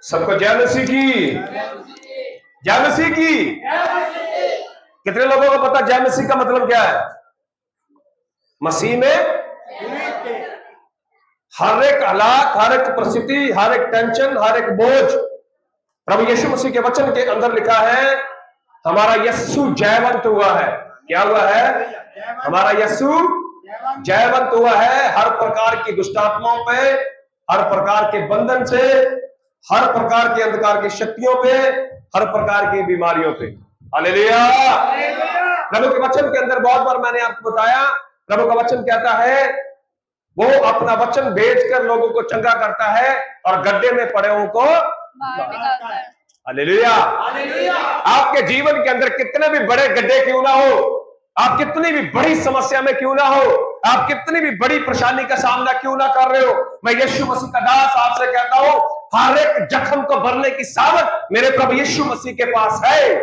सबको जय मसीह की, जय मसीह की। कितने लोगों को पता जय मसीह का मतलब क्या है? मसीह में हर एक हालात, हर एक परिस्थिति, हर एक टेंशन, हर एक बोझ प्रभु यीशु मसीह के वचन के अंदर लिखा है, हमारा यीशु जयवंत हुआ है। क्या हुआ है? हमारा यीशु जयवंत हुआ है हर प्रकार की दुष्टात्माओं पे, हर प्रकार के बंधन से, हर प्रकार के अंधकार की शक्तियों पे, हर प्रकार की बीमारियों पे। हालेलुया। प्रभु के वचन के अंदर बहुत बार मैंने आपको बताया, प्रभु का वचन कहता है वो अपना वचन भेजकर लोगों को चंगा करता है और गड्ढे में पड़े हुओं को हालेलुया। आपके जीवन के अंदर कितने भी बड़े गड्ढे क्यों ना हो, आप कितनी भी बड़ी समस्या में क्यों ना हो, आप कितनी भी बड़ी परेशानी का सामना क्यों ना कर रहे हो, मैं यीशु मसीह का दास आपसे कहता हूं, हर एक जख्म को भरने की सामर्थ मेरे प्रभु यीशु मसीह के पास है।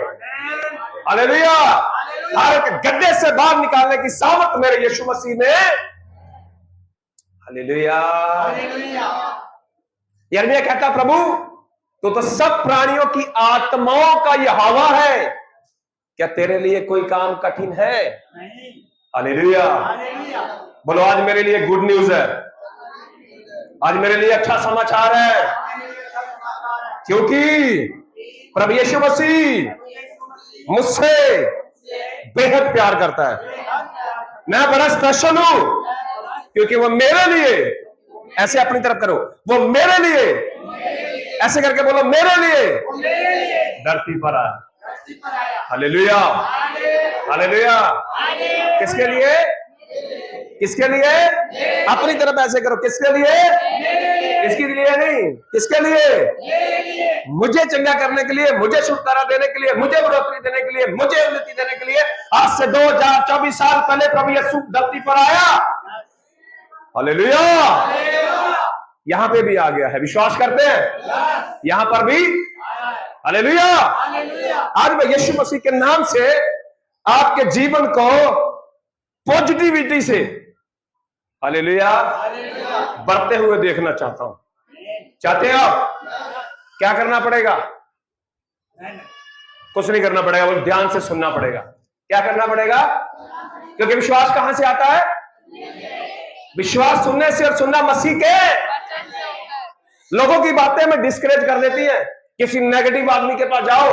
हालेलुया। हर एक गड्ढे से बाहर निकालने की सामर्थ मेरे यीशु मसीह में। हालेलुया। यिर्मयाह कहता प्रभु तो सब प्राणियों की आत्माओं का यहोवा है, क्या तेरे लिए कोई काम कठिन है? हालेलुया। बोलो आज मेरे लिए गुड न्यूज है, आज मेरे लिए अच्छा समाचार है, क्योंकि प्रभु यीशु मसीह मुझसे बेहद प्यार करता है। मैं बड़ा स्पेशल हूं क्योंकि वो मेरे लिए, ऐसे अपनी तरफ करो, वो मेरे लिए, ऐसे करके बोलो मेरे लिए धरती पर आया। हालेलुया। हालेलुया। किसके लिए? किसके लिए? अपनी तरफ ऐसे करो, किसके लिए? किसके लिए नहीं, किसके लिए? मुझे चंगा करने के लिए, मुझे छुटकारा देने के लिए, मुझे बढ़ोतरी देने के लिए, मुझे उन्नति देने के लिए आज से 2024 साल पहले प्रभु यीशु धरती पर आया। हालेलुया। यहां पे भी आ गया है, विश्वास करते हैं? यहां पर भी हालेलुया। आज मैं यीशु मसीह के नाम से आपके जीवन को पॉजिटिविटी से हालेलुया बढ़ते हुए देखना चाहता हूं। चाहते हैं आप? क्या करना पड़ेगा? कुछ नहीं करना पड़ेगा, बस ध्यान से सुनना पड़ेगा। क्या करना पड़ेगा? क्योंकि विश्वास कहां से आता है? विश्वास सुनने से, और सुनना मसीह के। लोगों की बातें में डिस्करेज कर देती है। किसी नेगेटिव आदमी के पास जाओ,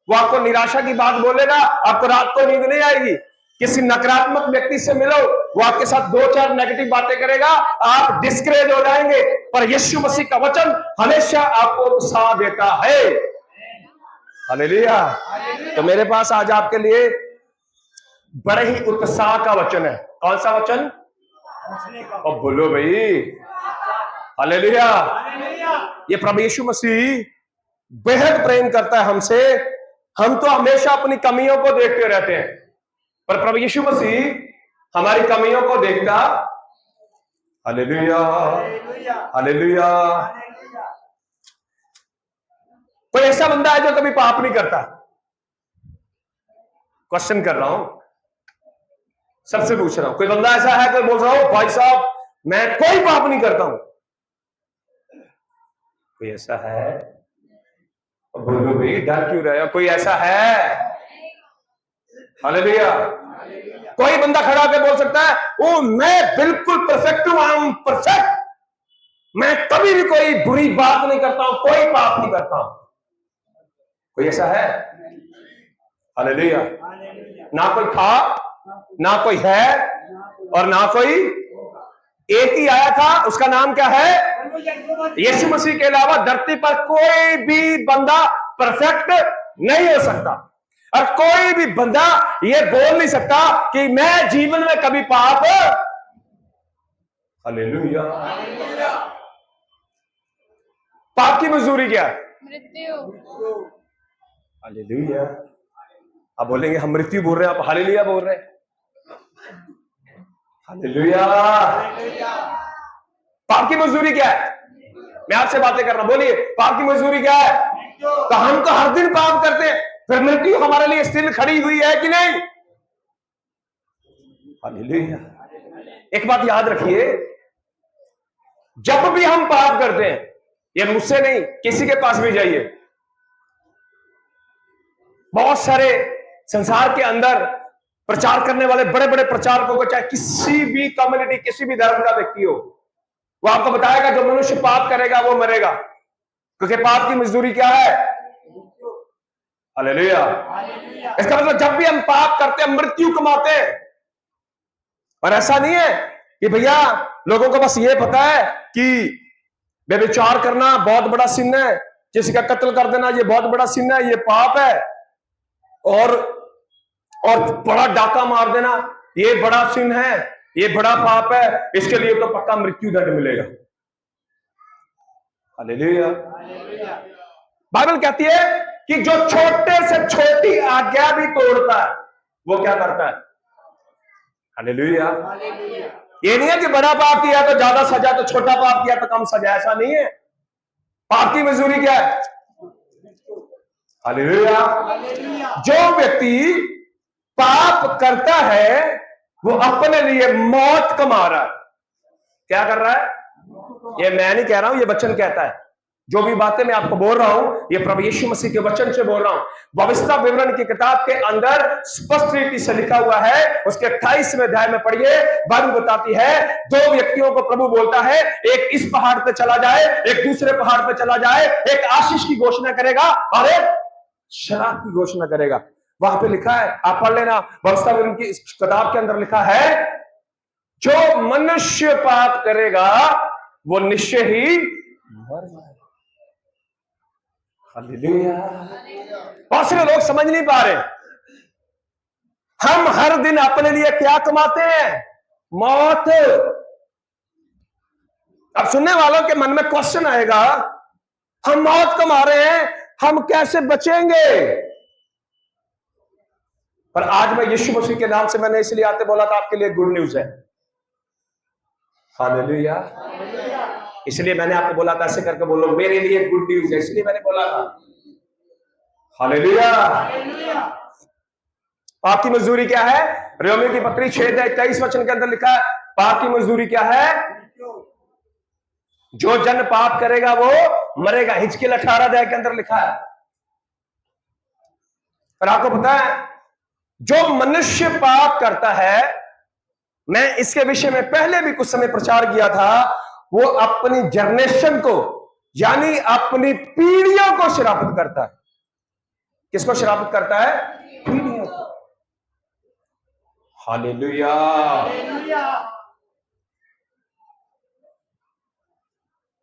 वो आपको निराशा की बात बोलेगा, आपको रात को नींद नहीं आएगी। किसी नकारात्मक व्यक्ति से मिलो, वो आपके साथ 2-4 नेगेटिव बातें करेगा, आप डिस्करेज हो जाएंगे। पर यीशु मसीह का वचन हमेशा आपको उत्साह देता है। हालेलुया। तो मेरे पास आज आपके लिए बड़े ही उत्साह का वचन है। कौन सा वचन? और बोलो भाई हालेलुया। ये प्रभु यीशु मसीह बेहद प्रेम करता है हमसे। हम तो हमेशा अपनी कमियों को देखते रहते हैं, पर प्रभु यीशु मसीह हमारी कमियों को देखता। हालेलुया। हालेलुया। कोई ऐसा बंदा है जो कभी पाप नहीं करता? क्वेश्चन कर रहा हूं, सबसे पूछ रहा हूं। कोई बंदा ऐसा है, कोई बोल रहा हो भाई साहब मैं कोई पाप नहीं करता हूं? कोई ऐसा है? बोलो भाई, डर क्यों रहे हो? कोई ऐसा है? हालेलुया। कोई बंदा खड़ा होकर बोल सकता है ओ मैं बिल्कुल परफेक्ट हूं, आई एम परफेक्ट, मैं कभी भी कोई बुरी बात नहीं करता हूं, कोई पाप नहीं करता हूं? कोई ऐसा है? हालेलुया। ना कोई था, ना कोई है, और ना कोई। एक ही आया था, उसका नाम क्या है? यीशु मसीह के अलावा धरती पर कोई भी बंदा परफेक्ट नहीं हो सकता, और कोई भी बंदा ये बोल नहीं सकता कि मैं जीवन में कभी पाप। हालेलुया। पाप की मजदूरी क्या है? मृत्यु। हालेलुया। आप बोलेंगे हम मृत्यु बोल रहे हैं, आप हालेलुया बोल रहे हैं। हालेलुया। पाप की मजदूरी क्या है? मैं आपसे बातें कर रहा हूं, बोलिए पाप की मजदूरी क्या है? तो हम तो हर दिन पाप करते हैं, फिर मृत्यु हमारे लिए स्थिर खड़ी हुई है कि नहीं? हालेलुया। एक बात याद रखिए, जब भी हम पाप करते हैं ये मुझसे नहीं, किसी के पास भी जाइए, बहुत सारे संसार के अंदर प्रचार करने वाले बड़े बड़े प्रचारकों को, चाहे किसी भी कम्युनिटी, किसी भी धर्म का व्यक्ति हो, वो आपको बताएगा जो मनुष्य पाप करेगा वो मरेगा, क्योंकि पाप की मजदूरी क्या है? हालेलुया। इसका मतलब जब भी हम पाप करते हैं मृत्यु कमाते हैं। और ऐसा नहीं है कि भैया लोगों को बस ये पता है कि व्यभिचार करना बहुत बड़ा सिन है, किसी का कत्ल कर देना ये बहुत बड़ा सिन है, ये पाप है, और बड़ा डाका मार देना ये बड़ा सिन है, ये बड़ा पाप है, इसके लिए तो पक्का मृत्यु दंड मिलेगा। हालेलुया। बाइबल कहती है कि जो छोटे से छोटी आज्ञा भी तोड़ता है वो क्या करता है? हालेलुया। ये नहीं है कि बड़ा पाप किया तो ज्यादा सजा, तो छोटा पाप किया तो कम सजा, ऐसा नहीं है। पाप की मजदूरी क्या है? हालेलुया। जो व्यक्ति पाप करता है वो अपने लिए मौत कमा रहा है। क्या कर रहा है? ये मैं नहीं कह रहा हूं, ये वचन कहता है। जो भी बातें मैं आपको बोल रहा हूं ये प्रभु यीशु मसीह के वचन से बोल रहा हूं। भविष्य विवरण की किताब के अंदर स्पष्ट रीति से लिखा हुआ है, उसके 28वें अध्याय में पढ़िए। बाइबल बताती है दो व्यक्तियों को प्रभु बोलता है, एक इस पहाड़ पे चला जाए, एक दूसरे पहाड़ पे चला जाए, एक आशीष की घोषणा करेगा और एक शराब की घोषणा करेगा। वहां पे लिखा है, आप पढ़ लेना, भविष्य विवरण की किताब के अंदर लिखा है जो मनुष्य पाप करेगा वो निश्चय ही मर जाएगा। हालेलुया। बहुत सारे लोग समझ नहीं पा रहे, हम हर दिन अपने लिए क्या कमाते हैं? मौत। अब सुनने वालों के मन में क्वेश्चन आएगा, हम मौत कमा रहे हैं, हम कैसे बचेंगे? पर आज मैं यीशु मसीह के नाम से मैंने इसलिए आते बोला था आपके लिए गुड न्यूज है। हालेलुया। इसलिए मैंने आपको बोला था ऐसे करके बोलो मेरे लिए गुड न्यूज है, इसलिए मैंने बोला था। हालेलुया। पाप की मजदूरी क्या है? रोमियो की पत्री 6:23 के अंदर लिखा है, पाप की मजदूरी क्या है? जो जन पाप करेगा वो मरेगा। हिजकियेल 18 के अंदर लिखा है। और आपको पता है जो मनुष्य पाप करता है, मैं इसके विषय में पहले भी कुछ समय प्रचार किया था, वो अपनी जनरेशन को यानी अपनी पीढ़ियों को श्रापित करता है। किसको श्रापित करता है? पीढ़ियों को। हालेलुया।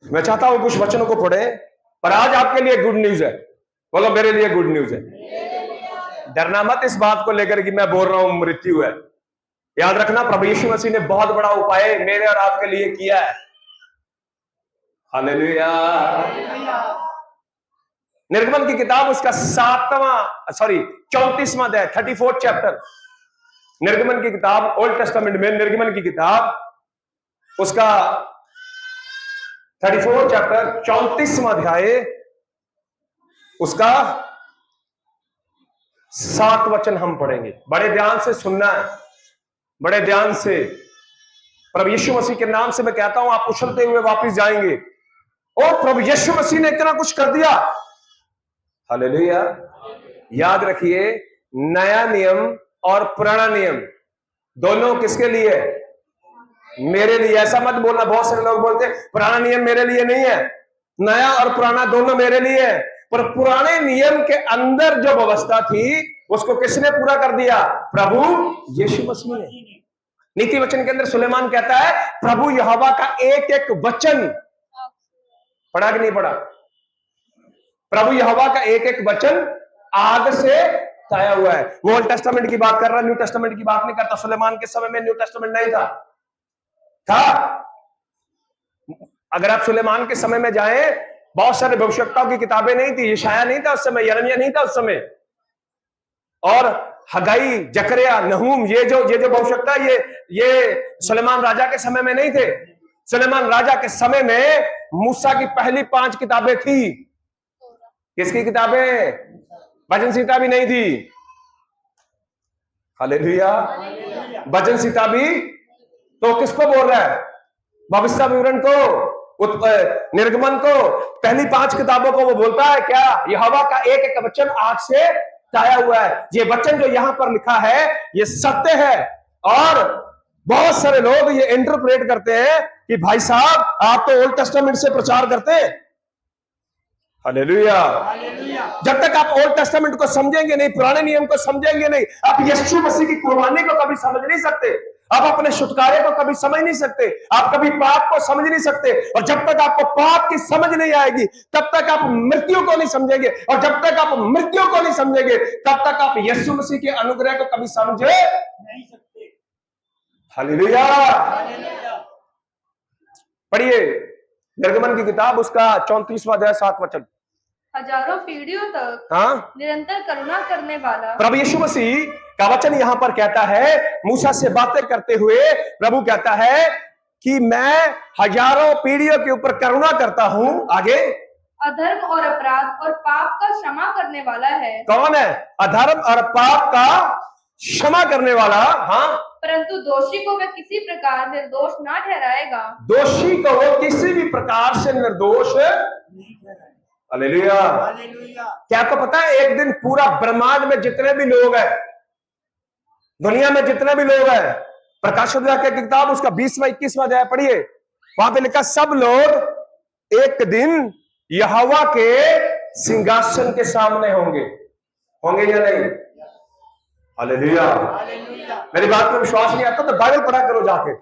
मैं चाहता हूं कुछ वचनों को पढ़े, पर आज आपके लिए गुड न्यूज है। बोलो मेरे लिए गुड न्यूज है। डरना मत इस बात को लेकर कि मैं बोल रहा हूं मृत्यु है। याद रखना प्रभु यीशु मसीह ने बहुत बड़ा उपाय मेरे और आपके लिए किया है। हालेलुया। निर्गमन की किताब उसका 34वां अध्याय 34 चैप्टर, निर्गमन की किताब ओल्ड टेस्टामेंट में निर्गमन की किताब उसका 34 चैप्टर 34वां अध्याय उसका 7 वचन हम पढ़ेंगे। बड़े ध्यान से सुनना है, बड़े ध्यान से। प्रभु यीशु मसीह के नाम से मैं कहता हूं आप उछलते हुए वापस जाएंगे। और प्रभु यीशु मसीह ने इतना कुछ कर दिया। हालेलुया। याद रखिए नया नियम और पुराना नियम दोनों किसके लिए? मेरे लिए। ऐसा मत बोलना, बहुत सारे लोग बोलते हैं पुराना नियम मेरे लिए नहीं है, नया और पुराना दोनों मेरे लिए है। पर पुराने नियम के अंदर जो व्यवस्था थी उसको किसने पूरा कर दिया? प्रभु यीशु मसीह ने। नीति वचन के अंदर सुलेमान कहता है प्रभु यहोवा का एक एक वचन, पढ़ा कि नहीं पढ़ा? प्रभु यहोवा का एक एक वचन आग से ताया हुआ है। वो ओल्ड टेस्टामेंट की बात कर रहा है, न्यू टेस्टामेंट की बात नहीं करता। सुलेमान के समय में न्यू टेस्टामेंट नहीं था। अगर आप सुलेमान के समय में जाएं, बहुत सारे भविष्यवक्ताओं की किताबें नहीं थी। यशाया नहीं था उस समय, यिर्मयाह नहीं था उस समय, और हगाई, जकरिया, नहूम, ये जो भविष्यवक्ता ये सुलेमान राजा के समय में नहीं थे। सुलेमान राजा के समय में मूसा की पहली 5 किताबें थी। किसकी किताबें? भजन संहिता भी नहीं थी। हालेलुया। भजन संहिता भी तो किसको बोल रहा है? भविष्य विवरण को। निर्गमन को, पहली 5 किताबों को वो बोलता है क्या, यहोवा का एक एक वचन आग से छाया हुआ है। ये वचन जो यहां पर लिखा है ये सत्य है। और बहुत सारे लोग ये इंटरप्रेट करते हैं कि भाई साहब आप तो ओल्ड टेस्टामेंट से प्रचार करते हैं। हालेलुया। जब तक आप ओल्ड टेस्टामेंट को समझेंगे नहीं, पुराने नियम को समझेंगे नहीं, आप यीशु मसीह की कुर्बानी को कभी समझ नहीं सकते, आप अपने छुटकारे को कभी समझ नहीं सकते, आप कभी पाप को समझ नहीं सकते। और जब तक आपको पाप की समझ नहीं आएगी तब तक आप मृत्यु को नहीं समझेंगे, और जब तक आप मृत्यु को नहीं समझेंगे तब तक आप यीशु मसीह के अनुग्रह को कभी समझे नहीं सकते। हालेलुया। पढ़िए निर्गमन की किताब, उसका 34वां अध्याय 7 वचन। हजारों पीढ़ियों तक हाँ, निरंतर करुणा करने वाला प्रभु यीशु मसीह का वचन यहां पर कहता है, मूसा से बातें करते हुए प्रभु कहता है कि मैं हजारों पीढ़ियों के ऊपर करुणा करता हूं। आगे, अधर्म और अपराध और पाप का क्षमा करने वाला है। कौन है अधर्म और पाप का क्षमा करने वाला? हाँ, परंतु दोषी को वह किसी प्रकार निर्दोष ना ठहराएगा। दोषी को वो किसी भी प्रकार से निर्दोष नहीं ठहराएगा। हालेलुया। क्या आपको पता है एक दिन पूरा ब्रह्मांड में जितने भी लोग हैं, दुनिया में जितने भी लोग हैं, प्रकाशित की किताब उसका 20वां 21वां अध्याय पढ़िए, वहां पे लिखा सब लोग एक दिन यहोवा के सिंहासन के सामने होंगे या नहीं? हालेलुया। मेरी बात में विश्वास नहीं आता तो बाइबल पढ़ा करो जाके,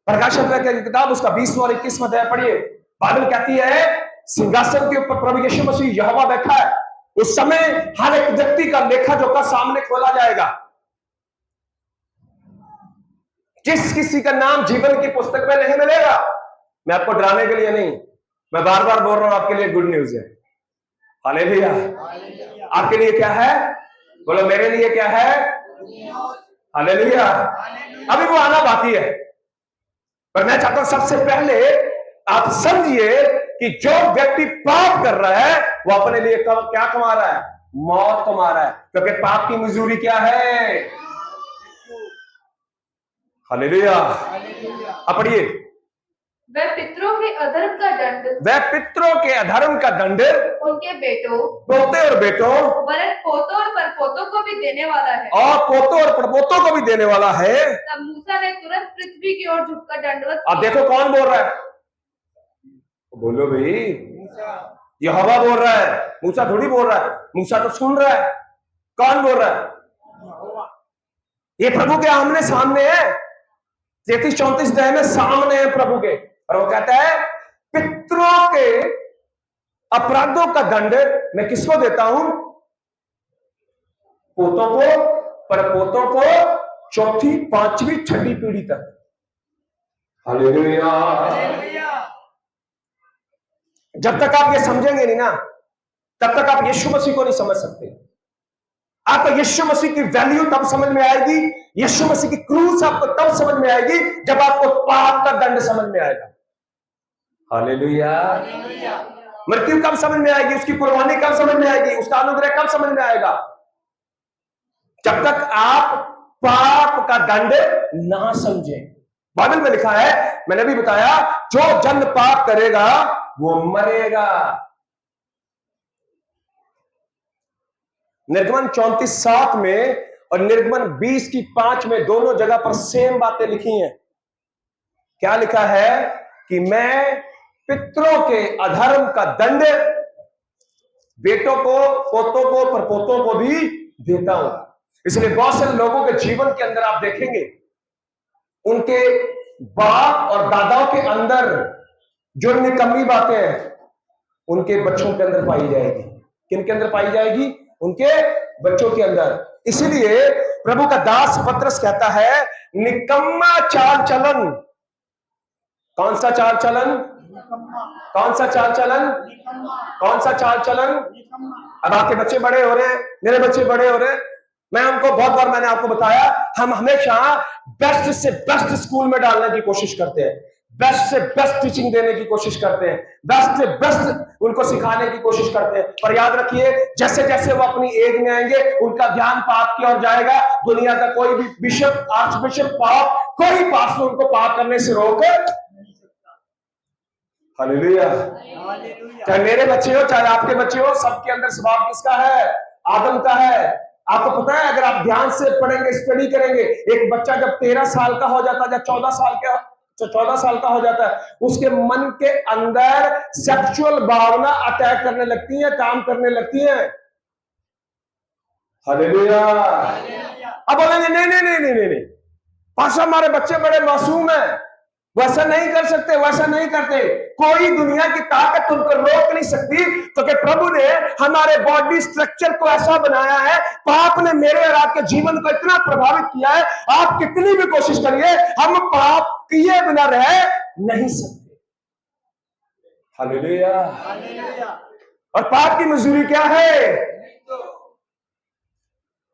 प्रकाशित की किताब उसका 20वां और 21वां अध्याय पढ़िए। बाइबल कहती है सिंहासन के ऊपर प्रभु यीशु मसीह यहोवा बैठा है। उस समय हर एक व्यक्ति का लेखा जोखा सामने खोला जाएगा। जिस किसी का नाम जीवन की पुस्तक में नहीं मिलेगा, मैं आपको डराने के लिए नहीं, मैं बार बार बोल रहा हूं, आपके लिए गुड न्यूज है। हालेलुया। आपके लिए क्या है? बोलो मेरे लिए क्या है? हालेलुया। अभी वो आना बाकी है, पर मैं चाहता हूं सबसे पहले आप समझिए कि जो व्यक्ति पाप कर रहा है वो अपने लिए क्या कमा रहा है? मौत कमा रहा है, क्योंकि पाप की मजदूरी क्या है? हालेलुया। अब पढ़िए, वह पितरों के अधर्म का दंड, वह पितरों के अधर्म का दंड उनके बेटों, पोते और बेटों, वरन पोतों और परपोतों को भी देने वाला है। और पोतों और परपोतों को भी देने वाला है। तब मूसा ने तुरंत पृथ्वी की ओर झुककर दंडवत। अब देखो कौन बोल रहा है? बोलो भाई, यहोवा बोल रहा है, मूसा थोड़ी बोल रहा है। मूसा तो सुन रहा है। कौन बोल रहा है? ये प्रभु के आमने सामने है, 33-34 अध्याय में सामने है प्रभु के। और वो कहता है पितरों के अपराधों का दंड मैं किसको देता हूं? पोतों को, परपोतों को, चौथी, पांचवी, छठी पीढ़ी तक। हालेलुया। जब तक आप ये समझेंगे नहीं ना, तब तक आप यीशु मसीह को नहीं समझ सकते। आपको यीशु मसीह की वैल्यू तब समझ में आएगी, यीशु मसीह की क्रूस आपको तब समझ में आएगी जब आपको पाप का दंड समझ में आएगा। हालेलुया। मृत्यु कब समझ में आएगी? उसकी कुर्बानी कब समझ में आएगी? उसका अनुग्रह कब समझ में आएगा? जब तक आप पाप का दंड ना समझे। बाइबल में लिखा है, मैंने भी बताया, जो जन पाप करेगा वो मरेगा। निर्गमन 34:7 में और निर्गमन 20:5 में दोनों जगह पर सेम बातें लिखी हैं। क्या लिखा है? कि मैं पितरों के अधर्म का दंड बेटों को, पोतों को, परपोतों को भी देता हूं। इसलिए बहुत सारे लोगों के जीवन के अंदर आप देखेंगे, उनके बाप और दादाओं के अंदर जो निकम्मी बातें हैं उनके बच्चों के अंदर पाई जाएगी। किन के अंदर पाई जाएगी? उनके बच्चों के अंदर। इसीलिए प्रभु का दास पत्रस कहता है, निकम्मा चाल चलन। कौन सा चाल चलन? कौन सा चाल चलन? कौन सा चाल चलन? अब आपके बच्चे बड़े हो रहे हैं, मेरे बच्चे बड़े हो रहे हैं, मैं हमको बहुत बार मैंने आपको बताया, हम हमेशा बेस्ट से बेस्ट स्कूल में डालने की कोशिश करते हैं, बेस्ट से बेस्ट टीचिंग देने की कोशिश करते हैं, बेस्ट से बेस्ट उनको सिखाने की कोशिश करते हैं। पर याद रखिए, जैसे जैसे वो अपनी एज में आएंगे उनका ध्यान पाप की ओर जाएगा। दुनिया का कोई भी बिशप, आर्च बिशप, पाप, कोई पास्टर उनको पाप करने से रोक नहीं सकता। हालेलुया। चाहे मेरे बच्चे हो चाहे आपके बच्चे हो, सबके अंदर स्वभाव किसका है? आदम का है। आपको पता है, अगर आप ध्यान से पढ़ेंगे, स्टडी करेंगे, एक बच्चा जब 13 साल का हो जाता है, जब 14 साल का हो जाता है, उसके मन के अंदर सेक्सुअल भावना अटैक करने लगती है, काम करने लगती है। हालेलुया। अब बोलेंगे नहीं नहीं नहीं नहीं नहीं, पास हमारे बच्चे बड़े मासूम हैं, वैसा नहीं कर सकते, वैसा नहीं करते। कोई दुनिया की ताकत उनको रोक नहीं सकती, तो कि प्रभु ने हमारे बॉडी स्ट्रक्चर को ऐसा बनाया है। पाप ने मेरे और आपके जीवन को इतना प्रभावित किया है, आप कितनी भी कोशिश करिए, हम पाप किए बिना रह नहीं सकते। हालेलुया। और पाप की मजदूरी क्या है?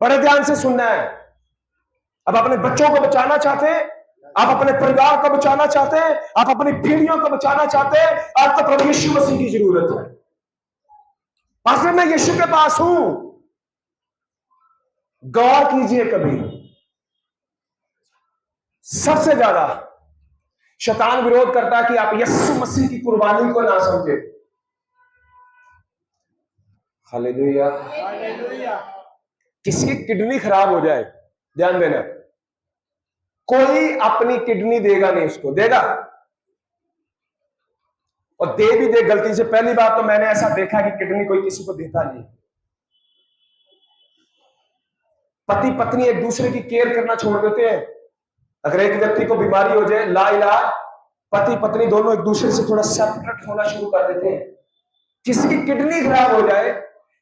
बड़े ध्यान से सुनना है। अब अपने बच्चों को बचाना चाहते हैं, आप अपने परिवार को बचाना चाहते हैं, आप अपनी पीढ़ियों को बचाना चाहते हैं, आपको प्रभु यीशु मसीह की जरूरत है। पास्टर मैं यीशु के पास हूं, गौर कीजिए, कभी सबसे ज्यादा शैतान विरोध करता है कि आप यीशु मसीह की कुर्बानी को ना समझे। हालेलुया। किसी की किडनी खराब हो जाए, ध्यान देना, कोई अपनी किडनी देगा नहीं, उसको देगा, और दे भी दे गलती से। पहली बात तो मैंने ऐसा देखा कि किडनी कोई किसी को देता नहीं। पति पत्नी एक दूसरे की केयर करना छोड़ देते हैं। अगर एक व्यक्ति को बीमारी हो जाए, ला इलाज, पति पत्नी दोनों एक दूसरे से थोड़ा सेपरेट होना शुरू कर देते हैं। किसी की किडनी खराब हो जाए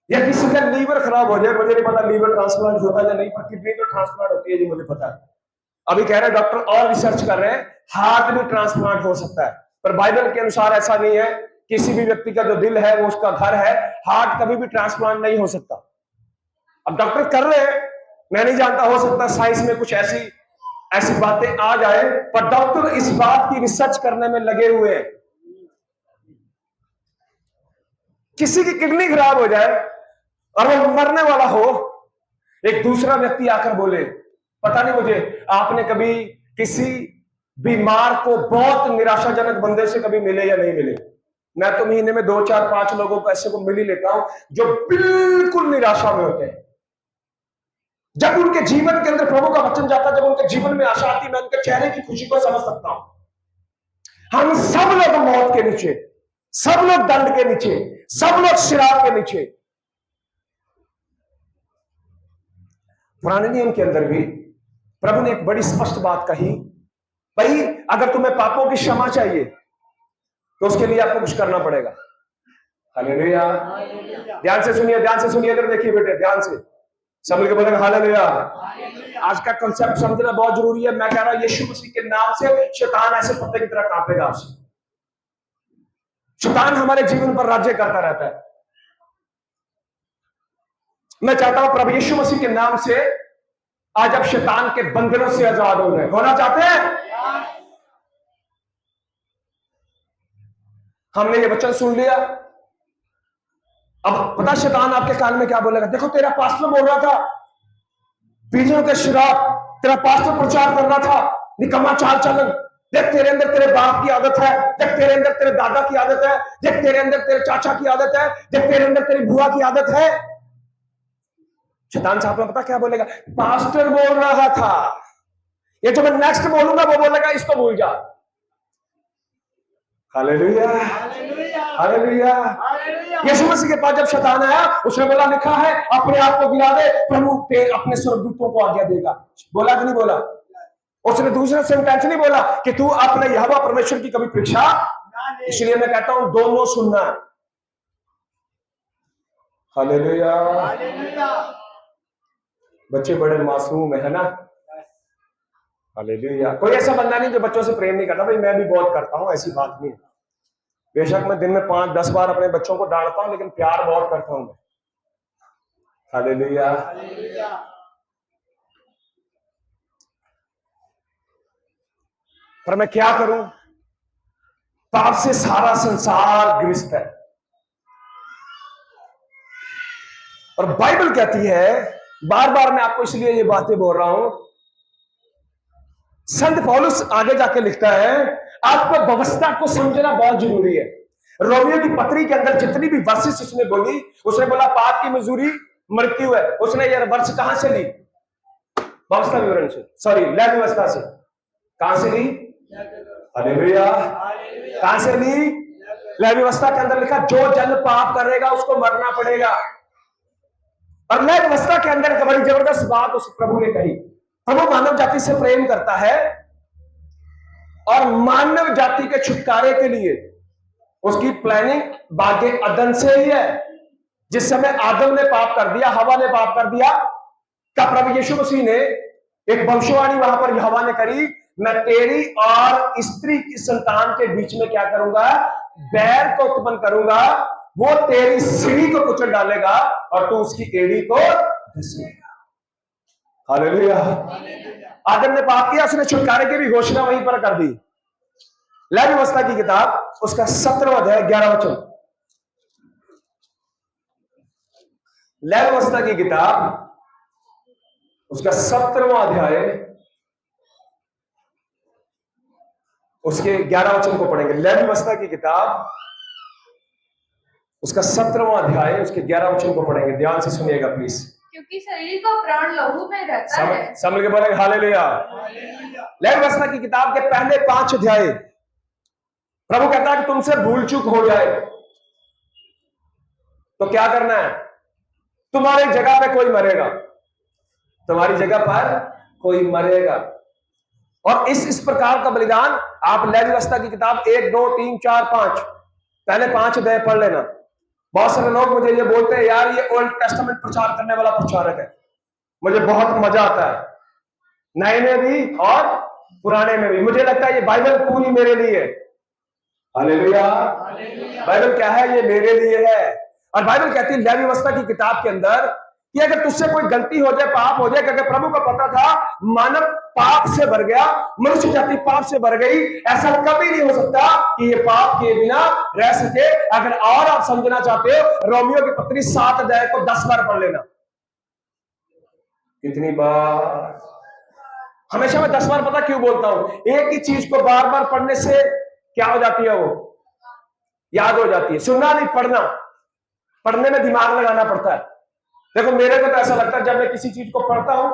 या किसी का लीवर खराब हो जाए, मुझे नहीं पता लीवर ट्रांसप्लांट होता है या नहीं, पर किडनी तो ट्रांसप्लांट होती है जी, मुझे पता है। अभी कह रहे हैं डॉक्टर और रिसर्च कर रहे हैं, हार्ट भी ट्रांसप्लांट हो सकता है, पर बाइबल के अनुसार ऐसा नहीं है। किसी भी व्यक्ति का जो दिल है वो उसका घर है, हार्ट कभी भी ट्रांसप्लांट नहीं हो सकता। अब डॉक्टर कर रहे हैं, मैं नहीं जानता, हो सकता साइंस में कुछ ऐसी बातें आ जाए, पर डॉक्टर इस बात की रिसर्च करने में लगे हुए हैं। किसी की किडनी खराब हो जाए और वो मरने वाला हो, एक दूसरा व्यक्ति आकर बोले, पता नहीं मुझे, आपने कभी किसी बीमार को बहुत निराशाजनक बंदे से कभी मिले या नहीं मिले? मैं तो महीने में 2 4 5 लोगों को ऐसे को मिल ही लेता हूं जो बिल्कुल निराशा में होते हैं। जब उनके जीवन के अंदर प्रभु का वचन जाता है, जब उनके जीवन में आशा आती, मैं उनके चेहरे की खुशी को समझ सकता हूं। हम सब लोग मौत के नीचे, सब लोग दंड के नीचे, सब लोग शराब के नीचे। पुराने नियम के अंदर भी प्रभु ने एक बड़ी स्पष्ट बात कही, भाई अगर तुम्हें पापों की क्षमा चाहिए तो उसके लिए आपको कुछ करना पड़ेगा। हालेलुया। ध्यान से सुनिए, ध्यान से सुनिए, इधर देखिए बेटे, ध्यान से सब मिलकर बोलेंगे हालेलुया। आज का कंसेप्ट समझना बहुत जरूरी है। मैं कह रहा हूं यीशु मसीह के नाम से शैतान ऐसे पत्ते की तरह कांपेगा आपसे। शैतान हमारे जीवन पर राज्य करता रहता है। मैं चाहता हूं प्रभु यीशु मसीह के नाम से आज आप शैतान के बंधनों से आजाद हो गए। होना चाहते हैं? हमने ये वचन सुन लिया, अब पता शैतान आपके कान में क्या बोलेगा? देखो तेरा पास्टर बोल रहा था पीढ़ियों के श्राप, तेरा पास्टर प्रचार कर रहा था निकम्मा चाल चलन। देख तेरे अंदर तेरे बाप की आदत है, देख तेरे अंदर तेरे दादा की आदत है, देख तेरे अंदर तेरे चाचा की आदत है, देख तेरे अंदर तेरी बुआ की आदत है। शैतान साहब में पता क्या बोलेगा? पास्टर बोल रहा था, ये जो मैं नेक्स्ट बोलूंगा वो बोलेगा इसको भूल जा। Hallelujah, hallelujah. यीशु मसीह के पास जब शैतान आया, उसने बोला, लिखा है अपने आप को गिरा दे, प्रभु अपने स्वर्गदूतों को आज्ञा देगा। बोला कि नहीं बोला? उसने दूसरा सेंटेंस नहीं बोला कि तू अपने यहोवा परमेश्वर की कभी परीक्षा। इसलिए मैं कहता हूं दोनों सुनना। हालेलुया। बच्चे बड़े मासूम है ना? हालेलुया। कोई ऐसा बंदा नहीं जो बच्चों से प्रेम नहीं करता। भाई मैं भी बहुत करता हूं, ऐसी बात नहीं। बेशक मैं दिन में 5-10 बार अपने बच्चों को डांटता हूं, लेकिन प्यार बहुत करता हूं मैं। हालेलुया। पर मैं क्या करूं? पाप से सारा संसार ग्रस्त है। और बाइबल कहती है, बार बार मैं आपको इसलिए ये बातें बोल रहा हूं, संत पौलुस आगे जाके लिखता है, आपको व्यवस्था को समझना बहुत जरूरी है। रोमियो की पत्री के अंदर जितनी भी वर्सेस उसने बोली, उसने बोला पाप की मजदूरी मृत्यु है। उसने यह वर्ष कहां से ली? व्यवस्था विवरण से, सॉरी लय व्यवस्था से। कहां से ली? हालेलुया। कहां से ली? लय व्यवस्था के अंदर लिखा जो जन पाप करेगा उसको मरना पड़ेगा। और लय व्यवस्था के अंदर एक बड़ी जबरदस्त बात उस प्रभु ने कही, प्रभु मानव जाति से प्रेम करता है और मानव जाति के छुटकारे के लिए उसकी प्लानिंग बागे अदन से ही है। जिस समय आदम ने पाप कर दिया, हवा ने पाप कर दिया, का प्रभु यीशु मसीह ने एक भविष्यवाणी वहां पर हवा ने करी, मैं तेरी और स्त्री की संतान के बीच में क्या करूंगा? बैर को उत्पन्न करूंगा, वो तेरी सीढ़ी को कुचल डालेगा और तू उसकी एड़ी को घसीटेगा। हालेलुया। आदम ने पाप किया, उसने छुटकारे की भी घोषणा वहीं पर कर दी। लय व्यवस्था की किताब उसका 17वां अध्याय 11 वचन। लय व्यवस्था की किताब उसका 17वां अध्याय उसके 11 वचन को पढ़ेंगे। लय व्यवस्था की किताब उसका 17वां अध्याय उसके 11 वचन को पढ़ेंगे। ध्यान से सुनिएगा प्लीज। क्योंकि शरीर का प्राण लहू में रहता है। समझ के बोलेंगे हालेलुया। लय व्यवस्था की किताब के पहले 5 अध्याय प्रभु कहता है कि तुमसे भूल चूक हो जाए तो क्या करना है? तुम्हारी जगह पे कोई मरेगा, तुम्हारी जगह पर कोई मरेगा। और इस प्रकार का बलिदान आप लय व्यवस्था की किताब 1 2 3 4 5 पहले 5 अध्याय पढ़ लेना। बहुत सारे लोग मुझे ये बोलते हैं यार ये ओल्ड टेस्टामेंट प्रचार करने वाला प्रचारक है। मुझे बहुत मजा आता है, नए में भी और पुराने में भी। मुझे लगता है ये बाइबल पूरी मेरे लिए है। हालेलुया। बाइबल क्या है? ये मेरे लिए है। और बाइबल कहती है लय व्यवस्था की किताब के अंदर कि अगर तुझसे कोई गलती हो जाए, पाप हो जाए, क्योंकि प्रभु को पता था मानव पाप से भर गया, मनुष्य जाति पाप से भर गई, ऐसा कभी नहीं हो सकता कि ये पाप किए बिना रह सके। अगर और आप समझना चाहते हो, रोमियो की पत्री 7 अध्याय को 10 बार पढ़ लेना। कितनी बार? हमेशा मैं 10 बार पता क्यों बोलता हूं? एक ही चीज को बार बार पढ़ने से क्या हो जाती है? वो याद हो जाती है। सुनना नहीं, पढ़ना। पढ़ने में दिमाग लगाना पड़ता है। देखो मेरे को तो ऐसा लगता है जब मैं किसी चीज को पढ़ता हूं,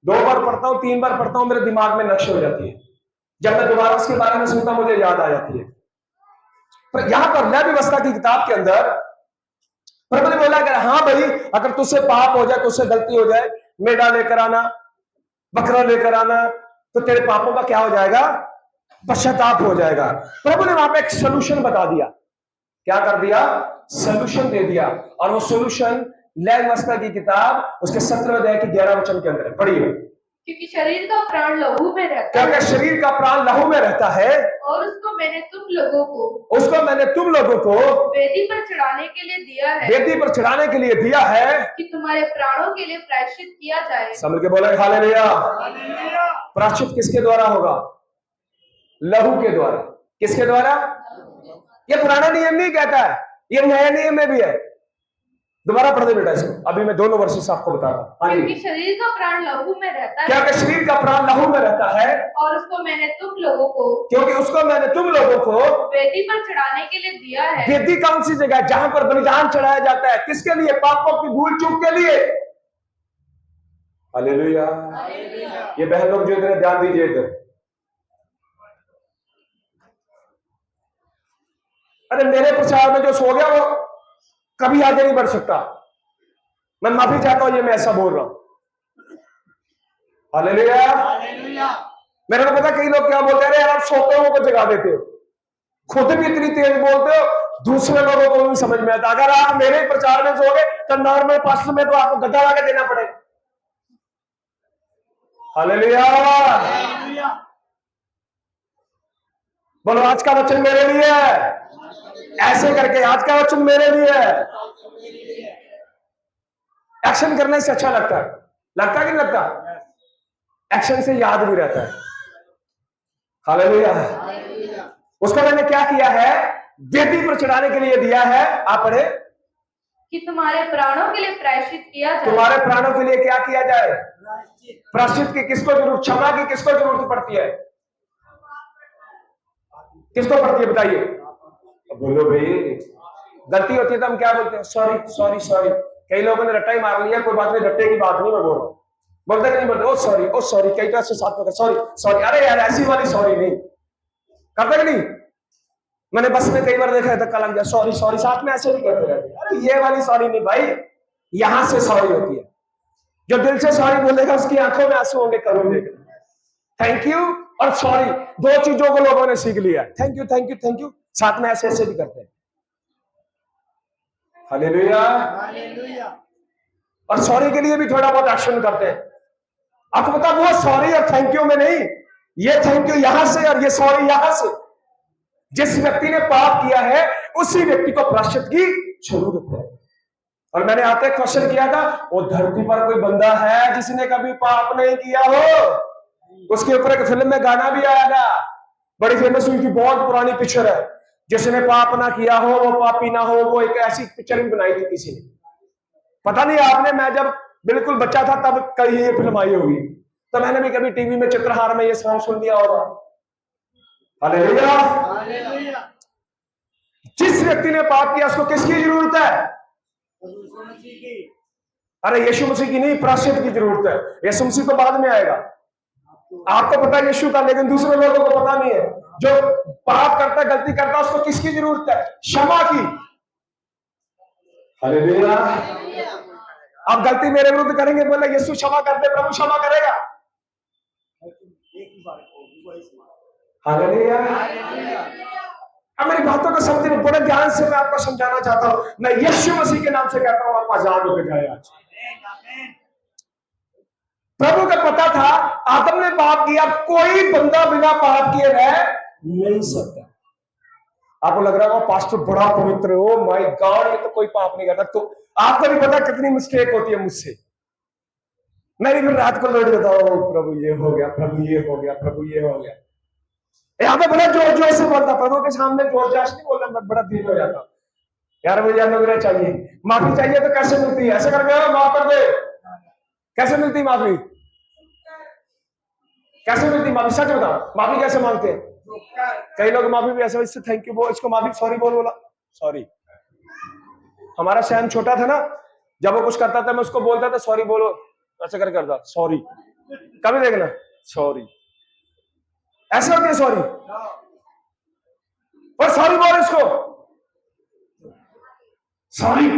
2 बार पढ़ता हूं, 3 बार पढ़ता हूं, मेरे दिमाग में नक्श हो जाती है। जब मैं दोबारा उसके बारे में सुनता हूं, मुझे याद आ जाती है। पर यहां पर लय व्यवस्था की किताब के अंदर प्रभु ने बोला अगर हाँ भाई, अगर तुझसे पाप हो जाए, तुझसे गलती हो जाए, मेढ़ा लेकर आना, बकरा लेकर आना, तो तेरे पापों का क्या हो जाएगा? पश्चाताप हो जाएगा। प्रभु ने वहां पे एक सोल्यूशन बता दिया। क्या कर दिया? सोल्यूशन दे दिया। और वो सोल्यूशन लय व्यवस्था की किताब उसके 17वें अध्याय के 11 वचन के अंदर है। पढ़िए। क्योंकि शरीर का प्राण लहू में रहता है। क्योंकि शरीर का प्राण लहू में रहता है और उसको मैंने तुम लोगों को वेदी पर चढ़ाने के लिए दिया है। वेदी पर चढ़ाने के लिए दिया है कि तुम्हारे प्राणों के लिए प्रायश्चित किया जाए। समझ के बोला हालेलुया। प्रायश्चित किसके द्वारा होगा? लहू के द्वारा। किसके द्वारा? ये पुराना नियम नहीं कहता है, ये नया नियम में भी है। दोबारा पढ़ दे बेटा इसको, अभी मैं दोनों वर्सेस आपको बता रहा हूं। क्योंकि शरीर का प्राण लहू में रहता है। क्या कि शरीर का प्राण लहू में रहता है और उसको मैंने तुम लोगों को, क्योंकि उसको मैंने तुम लोगों को वेदी पर चढ़ाने के लिए दिया है। वेदी कौन सी जगह? जहां पर बलिदान चढ़ाया जाता है। किसके लिए? पापों की भूल चूक के लिए। हालेलुया। ये बहन लोग जो इधर ध्यान दीजिए, इधर। अरे मेरे प्रचार में जो सो गया वो कभी आगे नहीं बढ़ सकता। मैं माफी चाहता हूं, ये मैं ऐसा बोल रहा हूं। हालेलुया। मेरे को पता कई लोग क्या बोलते हैं, अरे यार आप सोते हुए को जगा देते हो, खुद भी इतनी तेज बोलते हो, दूसरे लोगों को भी समझ में आता। अगर आप मेरे प्रचार में सोगे तो नॉर्मल पास्टर में तो आपको गद्दा ला के देना पड़ेगा। हालेलुया। बोलो आज का वचन मेरे लिए है। ऐसे करके आज का वचन मेरे लिए है। एक्शन करने से अच्छा लगता है। लगता कि नहीं लगता? एक्शन से याद भी रहता है। हालेलुया। उसको मैंने क्या किया है? वेदी पर चढ़ाने के लिए दिया है। आप पढ़े कि तुम्हारे प्राणों के लिए प्रायश्चित किया जाए। तुम्हारे प्राणों के लिए क्या किया जाए? प्रायश्चित की किसको जरूरत? क्षमा की किसको जरूरत पड़ती है? किसको पड़ती है बताइए? बोलो भाई, गलती होती है तो हम क्या बोलते हैं? Sorry sorry sorry. कई लोगों ने रट्टा ही मार लिया, कोई बात नहीं, रट्टे की बात नहीं मैं बोल रहा हूं। बोलते कि नहीं बोलते? ओ सॉरी, कई तो ऐसे साथ में सॉरी सॉरी। अरे यार ऐसी वाली सॉरी नहीं करते कि नहीं? मैंने बस में कई बार देखा है, धक्का लग गया, सॉरी सॉरी, साथ में ऐसे नहीं करते रहते। अरे ये वाली सॉरी नहीं भाई, यहां से सॉरी होती है। जो दिल से सॉरी बोलेगा उसकी आंखों में आंसू होंगे करोगे। थैंक यू और सॉरी, दो चीजों को लोगों ने सीख लिया। Thank you thank you thank you, साथ में ऐसे ऐसे भी करते हैं। हालेलुया। और सॉरी के लिए भी थोड़ा बहुत एक्शन करते हैं। आपको पता, वो सॉरी और थैंक यू में नहीं, ये थैंक यू यहां से और ये सॉरी यहां से। जिस व्यक्ति ने पाप किया है उसी व्यक्ति को प्रायश्चित की जरूरत है। और मैंने आते क्वेश्चन किया था, वो धरती पर कोई बंदा है जिसने कभी पाप नहीं किया हो? उसके ऊपर एक फिल्म में गाना भी आया था, बड़ी फेमस हुई थी, बहुत पुरानी पिक्चर है। जिसने पाप ना किया हो वो पापी ना हो, वो एक ऐसी पिक्चर भी बनाई थी किसी ने। पता नहीं आपने, मैं जब बिल्कुल बच्चा था तब कहीं ये फिल्म आई होगी, तो मैंने भी कभी टीवी में चित्रहार में ये सॉन्ग सुन लिया होगा। हालेलुया। जिस व्यक्ति ने पाप किया उसको किसकी जरूरत है? अरे यीशु मसीह की नहीं, प्रायश्चित की जरूरत है। यीशु मसीह तो बाद में आएगा। आपको पता है यीशु का, लेकिन दूसरे लोगों को पता नहीं है। जो पाप करता, गलती करता, उसको किसकी जरूरत है? क्षमा की। हालेलुया। आप गलती मेरे विरुद्ध करेंगे, बोले यीशु क्षमा कर दे, प्रभु क्षमा करेगा। हालेलुया। अब मेरी बातों को समझने, बड़े ध्यान से मैं आपको समझाना चाहता हूं। मैं यीशु मसीह के नाम से कहता हूं, आप आजाद होकर जाए आज। प्रभु को पता था आदम ने पाप किया, कोई बंदा बिना पाप किए रह नहीं सकता। आपको लग रहा होगा पास्टर बड़ा पवित्र, ओ माय गॉड ये तो कोई पाप नहीं करता। तो आपको भी पता कितनी मिस्टेक होती है मुझसे। मैं भी फिर रात को लौट देता हूं, प्रभु ये हो गया, प्रभु ये हो गया, प्रभु ये हो गया। यहाँ पे बड़ा जोर जोर से बोलता, प्रभु के सामने जोर जोर से नहीं बोलता, मैं बड़ा धीरे हो जाता। यार मुझे अनुग्रह चाहिए, माफी चाहिए, तो कैसे मिलती है? ऐसे करके माफ कर दे। कैसे मिलती माफी? कैसे मिलती माफी? सच बताओ, माफी कैसे मांगते हैं? कई लोग माफी भी ऐसे, इससे थैंक यू बोल, इसको माफी सॉरी बोला सॉरी। हमारा सैम छोटा था ना, जब वो कुछ करता था मैं उसको बोलता था सॉरी बोलो, ऐसे कर करता सॉरी। कभी देखना सॉरी, ऐसे होती है सॉरी, और सॉरी बोल इसको सॉरी।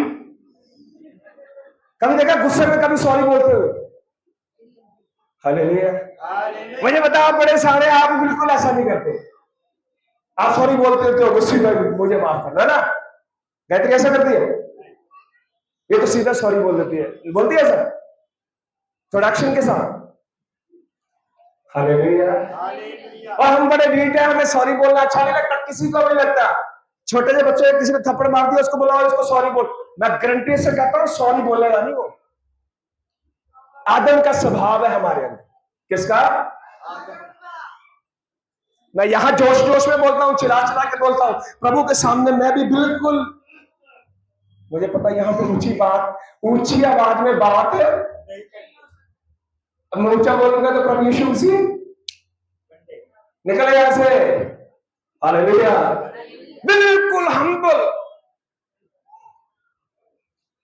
कभी देखा गुस्से में कभी सॉरी बोलते हुए? हालेलुया। मुझे बताओ, आप बड़े सारे, आप बिल्कुल ऐसा नहीं करते। आप सॉरी बोलते हो गुस्से में, मुझे माफ करना ना। गायत्री ऐसा करती है, ये तो सीधा सॉरी बोल देती है, बोलती है ऐसा थोड़ा एक्शन के साथ। हालेलुया। और हम बड़े ढीठ हैं, हमें सॉरी बोलना अच्छा नहीं लगता, किसी को नहीं लगता। छोटे से बच्चे किसी ने थप्पड़ मार दिया, उसको बुलाओ, इसको सॉरी बोल। मैं गारंटी से कहता हूं सॉरी बोलेगा नहीं वो। आदम का स्वभाव है हमारे अंदर। किसका? मैं यहां जोश जोश में बोलता हूं, चिल्ला चिल्ला के बोलता हूं प्रभु के सामने। मैं भी बिल्कुल, मुझे पता यहां पे ऊंची आवाज में बात है। अब मैं ऊंचा बोलूंगा तो प्रभु यीशु मसीह निकले यहां से। हालेलुया। बिल्कुल हम्बल।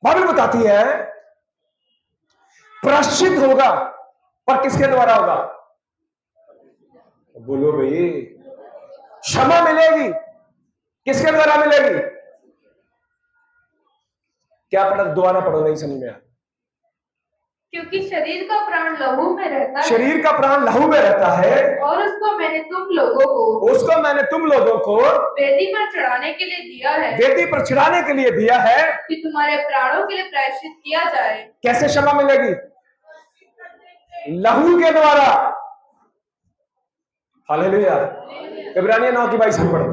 बाइबल बताती है प्रायश्चित होगा, पर किसके द्वारा होगा? बोलो भाई, क्षमा मिलेगी, किसके द्वारा मिलेगी? क्या पढ़ा? दोबारा पढ़ो, नहीं समझ में आया। क्योंकि शरीर का प्राण लहू में रहता है। शरीर का प्राण लहू में रहता है, और उसको मैंने तुम लोगों को वेदी पर चढ़ाने के लिए दिया है। वेदी पर चढ़ाने के लिए दिया है कि तुम्हारे प्राणों के लिए प्रायश्चित किया जाए। कैसे क्षमा मिलेगी? लहू के द्वारा। हालेलुया। इब्रानियों 9:22 में पढ़ो।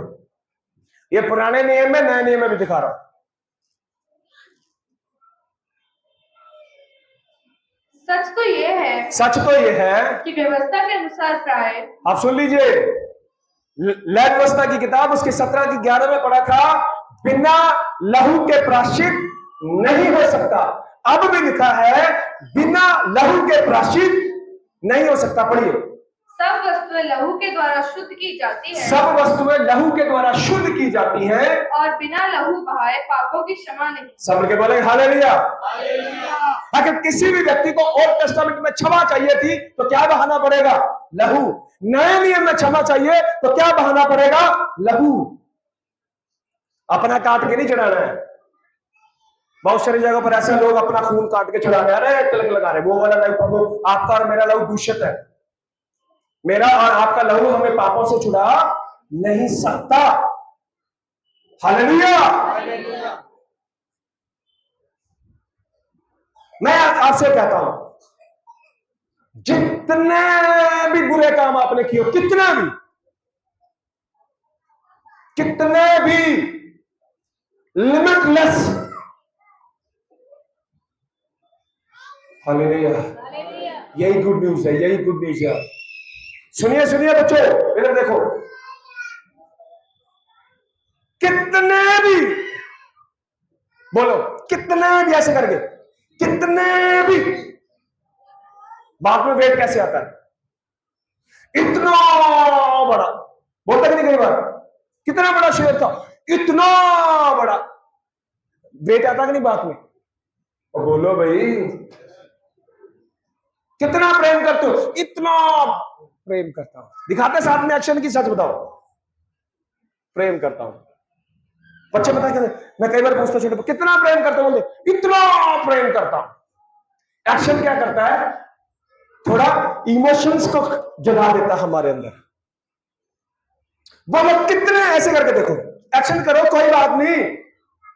ये पुराने नियम में, नए नियम में भी दिखा रहा हूं। सच तो ये है कि व्यवस्था के अनुसार प्राय, आप सुन लीजिए, लैव व्यवस्था की किताब उसके 17 की 11 में पढ़ा था, बिना लहू के प्रायश्चित नहीं हो सकता। अब भी लिखा है बिना लहू के प्रायश्चित नहीं हो सकता। पढ़िए। सब वस्तुएं लहू के द्वारा शुद्ध की जाती है, सब वस्तुएं लहू के द्वारा शुद्ध की जाती हैं, और बिना लहू बहाए पापों की क्षमा नहीं। सब के बोले हालेलुया। अगर किसी भी व्यक्ति को ओल्ड टेस्टामेंट में क्षमा चाहिए थी तो क्या बहाना पड़ेगा? लहू। नए नियम में क्षमा चाहिए तो क्या बहाना पड़ेगा? लहू। अपना काट के नहीं चढ़ाना है। बहुत सारी जगह पर ऐसे लोग अपना खून काट के चढ़ा रहे हैं, तिलक लगा रहे, वो वाला लहू प्रभु आपका और मेरा लहू दूषित है, मेरा और आपका लहू हमें पापों से छुड़ा नहीं सकता। हालेलुया। मैं आपसे कहता हूं, जितने भी बुरे काम आपने किए, कितने भी लिमिटलेस, हालेलुया, यही गुड न्यूज है, यही गुड न्यूज है। सुनिए सुनिए बच्चों, इधर देखो, कितने भी, बोलो कितने भी, ऐसे करके कितने भी, बात में वेट कैसे आता है? इतना बड़ा, बोलता कि नहीं कई बार, कितना बड़ा शेर था, इतना बड़ा, वेट आता कि नहीं बात में? और बोलो भाई, कितना प्रेम करते हो? इतना प्रेम करता हूं। दिखाते साथ में एक्शन की, सच बताओ। प्रेम करता हूं। बच्चे बता के, मैं कई बार पूछता हूं कितना प्रेम करते हो? बोलते इतना प्रेम करता हूं। एक्शन क्या करता है? थोड़ा इमोशंस को जगा देता हमारे अंदर। बोलो कितने, ऐसे करके देखो, एक्शन करो, कोई बात नहीं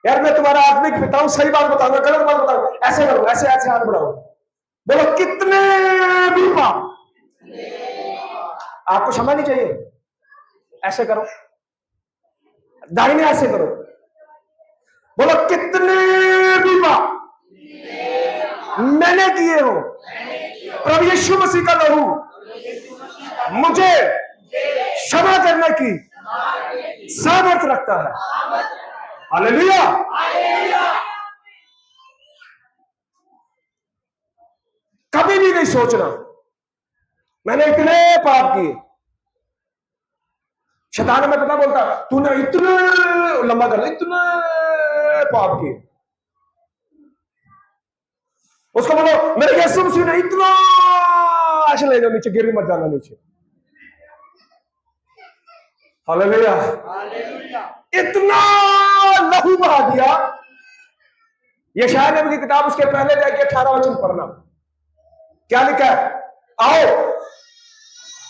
यार, मैं तुम्हारा आत्मिक पिता हूं, सही बात बताऊंगा, गलत बात बताऊंगा, ऐसे करो, ऐसे ऐसे हाथ बढ़ाओ, बोलो कितने भी पाप आपको क्षमा नहीं चाहिए, ऐसे करो, दाहिने ऐसे करो, बोलो कितने भी पाप मैंने किए हो, प्रभु यीशु मसीह का लहू मुझे क्षमा करने की सामर्थ्य रखता है। हालेलुया। कभी भी नहीं सोचना मैंने इतने पाप किए। शैतान में पता बोलता, तूने इतने, लंबा कर, इतने पाप किए। उसको बोलो मेरे यीशु मसीह ने इतना, ऐसे ले जाओ नीचे, गिर मत जाना नीचे। हालेलुया। इतना लहू बहा दिया। यशायाह नबी की किताब, उसके पहले जाके 18 वचन पढ़ना, क्या लिखा है? आओ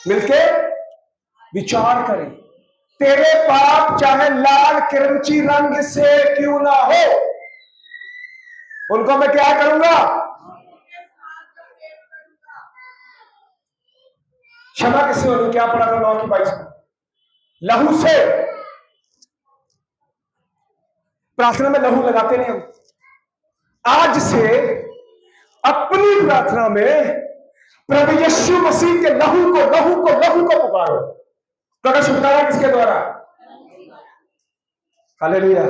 मिलके विचार करें, तेरे पाप चाहे लाल किरमची रंग से क्यों ना हो, उनको मैं क्या करूंगा? क्षमा किससे होगी? क्या पढ़ा था 9 की 22 में? लहू से। प्रार्थना में लहू लगाते नहीं हम। आज से अपनी प्रार्थना में प्रभु यीशु मसीह के लहू को पुकारो। प्रकट छुटकारा किसके द्वारा? हालेलुया।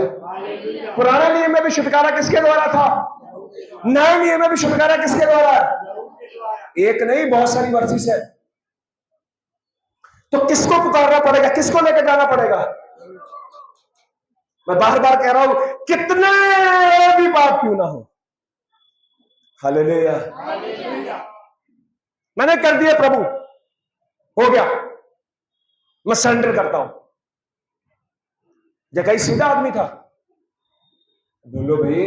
पुराने नियम में भी छुटकारा किसके द्वारा था? नए नियम में भी छुटकारा किसके द्वारा? एक नहीं, बहुत सारी वर्सेस है। तो किसको पुकारना पड़ेगा? किसको लेकर जाना पड़ेगा? मैं बार बार कह रहा हूं, कितने भी पाप क्यों ना हो। हालेलुया। मैंने कर दिया प्रभु, हो गया, मैं सरेंडर करता हूं। जगह सीधा आदमी था, बोलो भाई,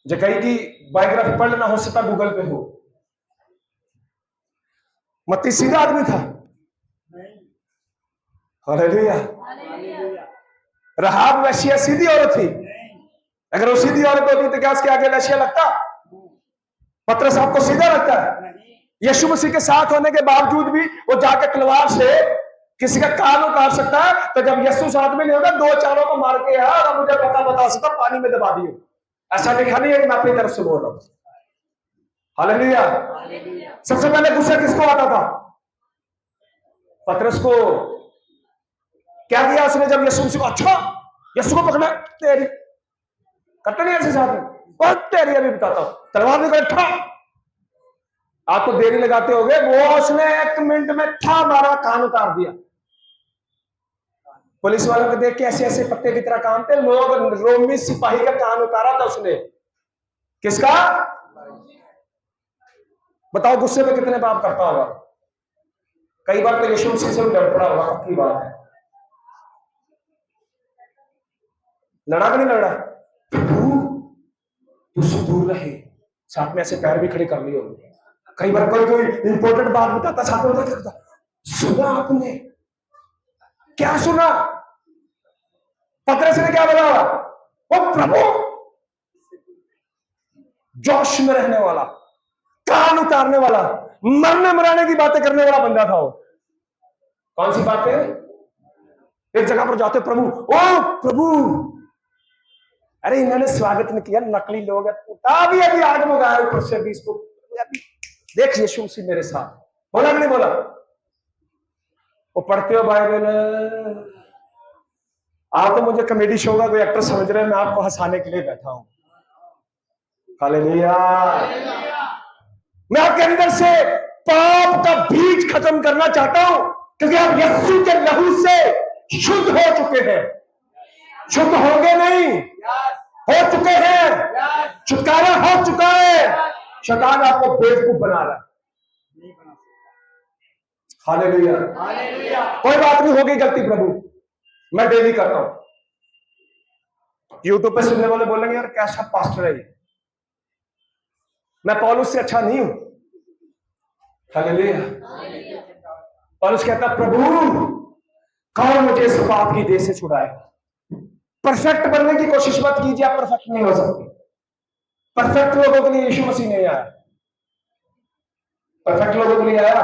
जगह की बायोग्राफी पढ़ लेना, हो सकता गूगल पे हो। मत्ती सीधा आदमी था। हालेलुया। रहाब वेश्या सीधी औरत थी। अगर वो सीधी औरत होती तो क्या उसके आगे वेश्या लगता? पतरस आपको सीधा लगता है? यीशु मसीह के साथ होने के बावजूद भी वो जाकर तलवार से किसी का कान उतार सकता है। तो जब यीशु साथ में नहीं होगा, 2-4 को मार के यार मुझे पता बता सकता, पानी में दबा दिए, ऐसा लिखा नहीं है कि मैं अपनी तरफ से बोल रहा हूं। हालेलुया। सबसे पहले गुस्सा किसको आता था? पतरस को। क्या किया उसने जब यीशु मसीह को? अच्छा यीशु को पकड़ा, तेरी करते नहीं ऐसे साथ में, बहुत तेरी अभी बताता हूं, तलवार निकल, आप तो देरी लगाते होगे, वो उसने 1 मिनट में था मारा, कान उतार दिया। पुलिस वालों को देख के ऐसे ऐसे पत्ते की तरह काम थे लोग, रोमी सिपाही का कान उतारा था उसने। किसका? बताओ गुस्से में कितने पाप करता होगा। कई बार तो यीशु मसीह से भी लड़ पड़ा होगा, पक्की बात है। लड़ा कि नहीं लड़ा? प्रभु तुझसे दूर रहे, साथ में ऐसे पैर भी खड़े कर लिए होंगे। कई बार कोई इंपॉर्टेंट बात बताता, साथ में करता, सुना आपने? क्या सुना? पतरस ने क्या बोला? वो प्रभु, जोश में रहने वाला, कान उतारने वाला, मरने मराने की बातें करने वाला बंदा था वो। कौन सी बातें? एक जगह पर जाते, प्रभु, ओ प्रभु, अरे इन्होंने स्वागत नहीं किया, नकली लोग है, अभी अभी आग मंगाया ऊपर से, अभी इसको देख यीशु मसीह मेरे साथ। बोला कि नहीं बोला? वो पढ़ते हो बाइबल? आप तो मुझे कॉमेडी शो का कोई एक्टर समझ रहे हैं, मैं आपको हंसाने के लिए बैठा हूं। हालेलुया। मैं आपके अंदर से पाप का बीज खत्म करना चाहता हूं, क्योंकि आप यीशु के लहू से शुद्ध हो चुके हैं। शुद्ध होंगे नहीं, हो चुके हैं, छुटकारा हो चुका है। शैतान आपको बेवकूफ बना रहा है। हालेलुया। कोई बात नहीं, होगी गलती प्रभु, मैं डेली करता हूं। यूट्यूब पे सुनने वाले बोलेंगे यार कैसा पास्टर है ये, मैं पौलुस से अच्छा नहीं हूं। हालेलुया। पौलुस कहता प्रभु कौन मुझे इस पाप की देह से छुड़ाएगा। परफेक्ट बनने की कोशिश मत कीजिए, आप परफेक्ट नहीं हो सकते। परफेक्ट लोगों के लिए यीशु मसीह नहीं आया। परफेक्ट लोगों के लिए आया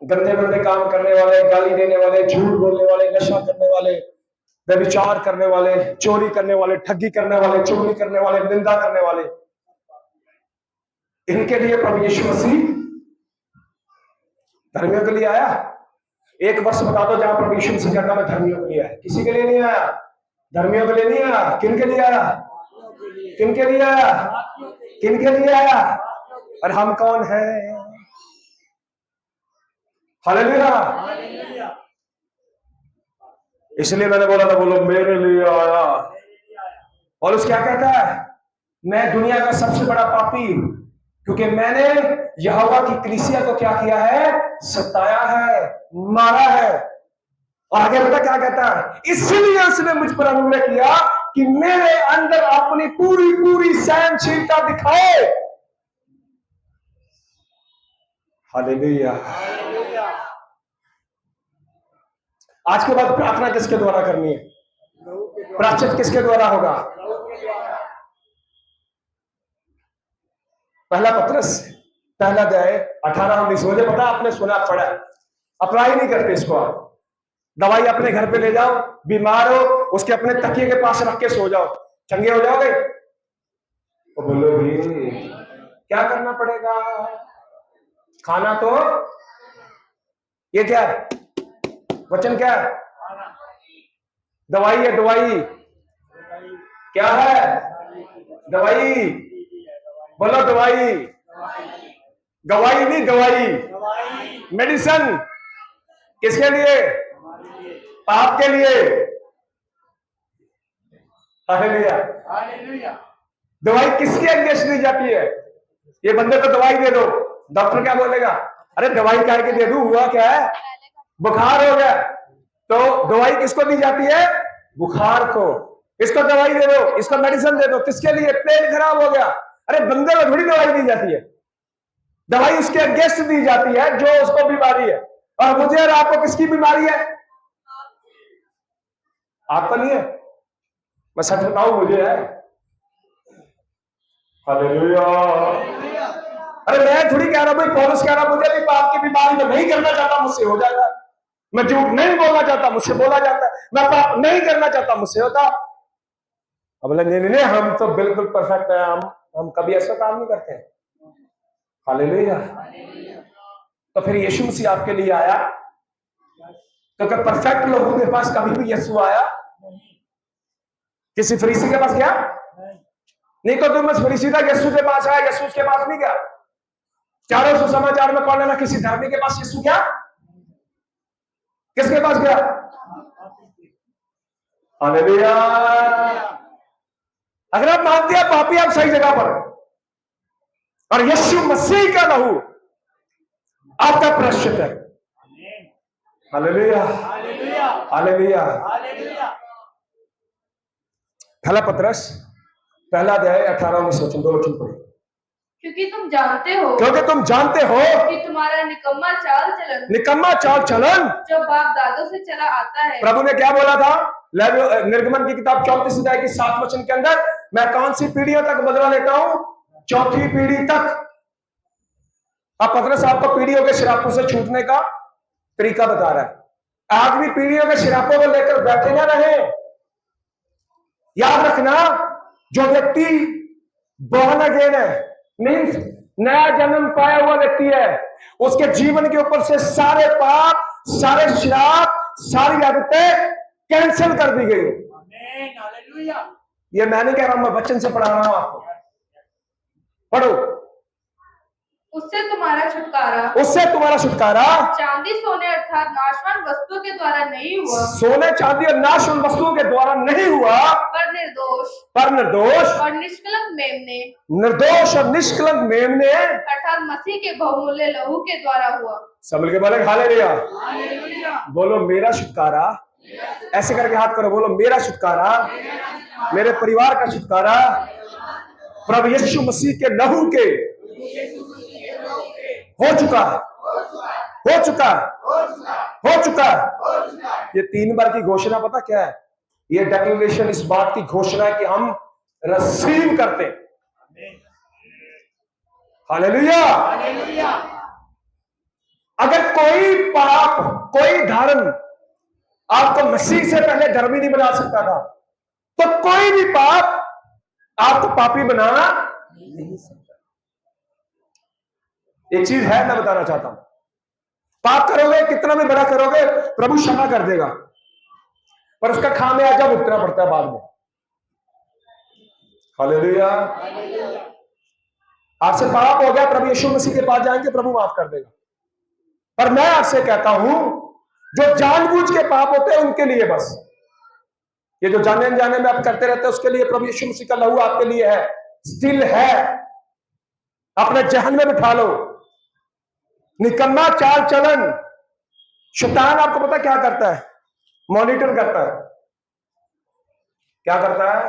गंदे गंदे काम करने वाले, गाली देने वाले, झूठ बोलने वाले, नशा करने वाले, व्यभिचार करने वाले, चोरी करने वाले, ठगी करने वाले, चुगली करने वाले, निंदा करने वाले, इनके लिए प्रभु यीशु मसीह धर्मियों के लिए आया। एक वर्ष बता दो जहां प्रभु यीशु मसीह कहता मैं धर्मियों के लिए आया। किसी के लिए नहीं आया, धर्मियों के लिए नहीं आया। किन के लिए आया? किन के लिए आया? किन के लिए आया? और हम कौन हैं? हालेलुया। इसलिए मैंने बोला था, बोलो मेरे लिए आया। और उस क्या कहता है? मैं दुनिया का सबसे बड़ा पापी, क्योंकि मैंने यहोवा की कलीसिया को क्या किया है? सताया है, मारा है। और आगे बता क्या कहता है? इसलिए उसने मुझ पर अनुग्रह किया कि मेरे अंदर अपनी पूरी पूरी सहनशीलता दिखाए। हालेलुया। आज के बाद प्रार्थना किसके द्वारा करनी है? प्रायश्चित किसके द्वारा होगा? पहला पत्रस पहला अध्याय 18-19। मुझे पता आपने सुना पढ़ा, अप्लाई नहीं करते इसको। आप दवाई अपने घर पे ले जाओ, बीमार हो उसके अपने तकिए के पास रख के सो जाओ, चंगे हो जाओगे। तो बोलो भी क्या करना पड़ेगा? खाना तो ये क्या है? वचन क्या है? दवाई है। दवाई क्या है? दवाई बोलो, दवाई। गवाही नहीं, दवाई। मेडिसिन किसके लिए? पाप के लिए। हालेलुया। दवाई किसके अगेंस्ट दी जाती है? ये बंदे को दवाई दे दो, डॉक्टर क्या बोलेगा? अरे दवाई काहे के दे दूं, हुआ क्या है? बुखार हो गया। तो दवाई किसको दी जाती है? बुखार को। इसको दवाई दे दो, इसको मेडिसिन दे दो। किसके लिए? पेट खराब हो गया। अरे बंदे को थोड़ी दवाई दी जाती है, दवाई उसके अगेंस्ट दी जाती है जो उसको बीमारी है। और मुझे और आपको किसकी बीमारी है? आपको नहीं है, मैं सच बताऊं, मुझे है। हालेलुया। अरे मैं थोड़ी कह रहा भाई, पौलुस कह रहा मुझे भी पाप की बीमारी में नहीं करना चाहता, मुझसे हो जाता है। मैं झूठ नहीं बोलना चाहता, मुझसे बोला जाता है। मैं पाप नहीं करना चाहता, मुझसे होता। अब नहीं, हम तो बिल्कुल परफेक्ट है, हम कभी ऐसा काम नहीं करते हैं। हालेलुया। तो फिर यीशु मसीह आपके लिए आया, तो क्या परफेक्ट लोगों के पास कभी भी यीशु आया? किसी फरीसी के पास गया? नहीं। तो तुम फरीसी था, यीशु के पास आया, यीशु उसके पास नहीं गया। चारों सुसमाचार में पढ़ लेना, किसी धर्मी के पास यीशु क्या, किसके पास गया? हालेलुया। अगर आप मानते हैं पापी, आप सही जगह पर हैं, और यीशु मसीह का लहू आपका प्रायश्चित है। Hallelujah, hallelujah. पहला पतरस पहला अध्याय 18-19 वचन, 2 वचन पढ़िए। क्योंकि तुम जानते हो कि तुम्हारा निकम्मा चाल चलन जो बाप दादों से चला आता है। प्रभु ने क्या बोला था? निर्गमन की किताब 34 अध्याय की 7 वचन के अंदर, मैं कौन सी पीढ़ियों तक बदला लेता हूं? 4थी पीढ़ी तक। अब पतरस आपको पीढ़ियों के श्रापों से छूटने का तरीका बता रहा है। आज भी पीढ़ियों के श्रापों को लेकर बैठे ना रहे। याद रखना, जो व्यक्ति बोर्न अगेन है, मीन्स नया जन्म पाया हुआ व्यक्ति है, उसके जीवन के ऊपर से सारे पाप, सारे श्राप, सारी आदतें कैंसिल कर दी गई। ये मैं नहीं कह रहा हूं, मैं वचन से पढ़ा रहा हूं आपको। पढ़ो। उससे तुम्हारा छुटकारा चांदी सोने अर्थात नाशवान वस्तुओं के द्वारा नहीं हुआ, सोने चांदी और नाशवान वस्तुओं के द्वारा नहीं हुआ, पर निर्दोष और निष्कलंक मेमने अर्थात मसीह के बहुमूल्य लहू के द्वारा हुआ। सब के बोले हालेलुया। बोलो मेरा छुटकारा, ऐसे करके हाथ करो, बोलो मेरा छुटकारा, मेरे परिवार का छुटकारा प्रभु यीशु मसीह के लहू के हो चुका। ये 3 बार की घोषणा पता क्या है? ये डिक्लेरेशन इस बात की घोषणा है कि हम रिसीव करते। हालेलुया। अगर कोई पाप, कोई धर्म आपको मसीह से पहले धर्मी नहीं बना सकता था, तो कोई भी पाप आपको पापी बनाना नहीं सकता। एक चीज है, मैं बताना चाहता हूं, पाप करोगे, कितना भी बड़ा करोगे, प्रभु क्षमा कर देगा, पर उसका खामियाजा भुगतना पड़ता है बाद में। हालेलुया। आपसे पाप हो गया, प्रभु यीशु मसीह के पास जाएंगे, प्रभु माफ कर देगा। पर मैं आपसे कहता हूं, जो जानबूझ के पाप होते हैं उनके लिए बस, ये जो जाने अनजाने में आप करते रहते हैं, उसके लिए प्रभु यीशु मसीह का लहू आपके लिए है, स्टिल है। अपने जहन में बिठा लो। निकम्मा चाल चलन, शैतान आपको पता क्या करता है? मॉनिटर करता है। क्या करता है?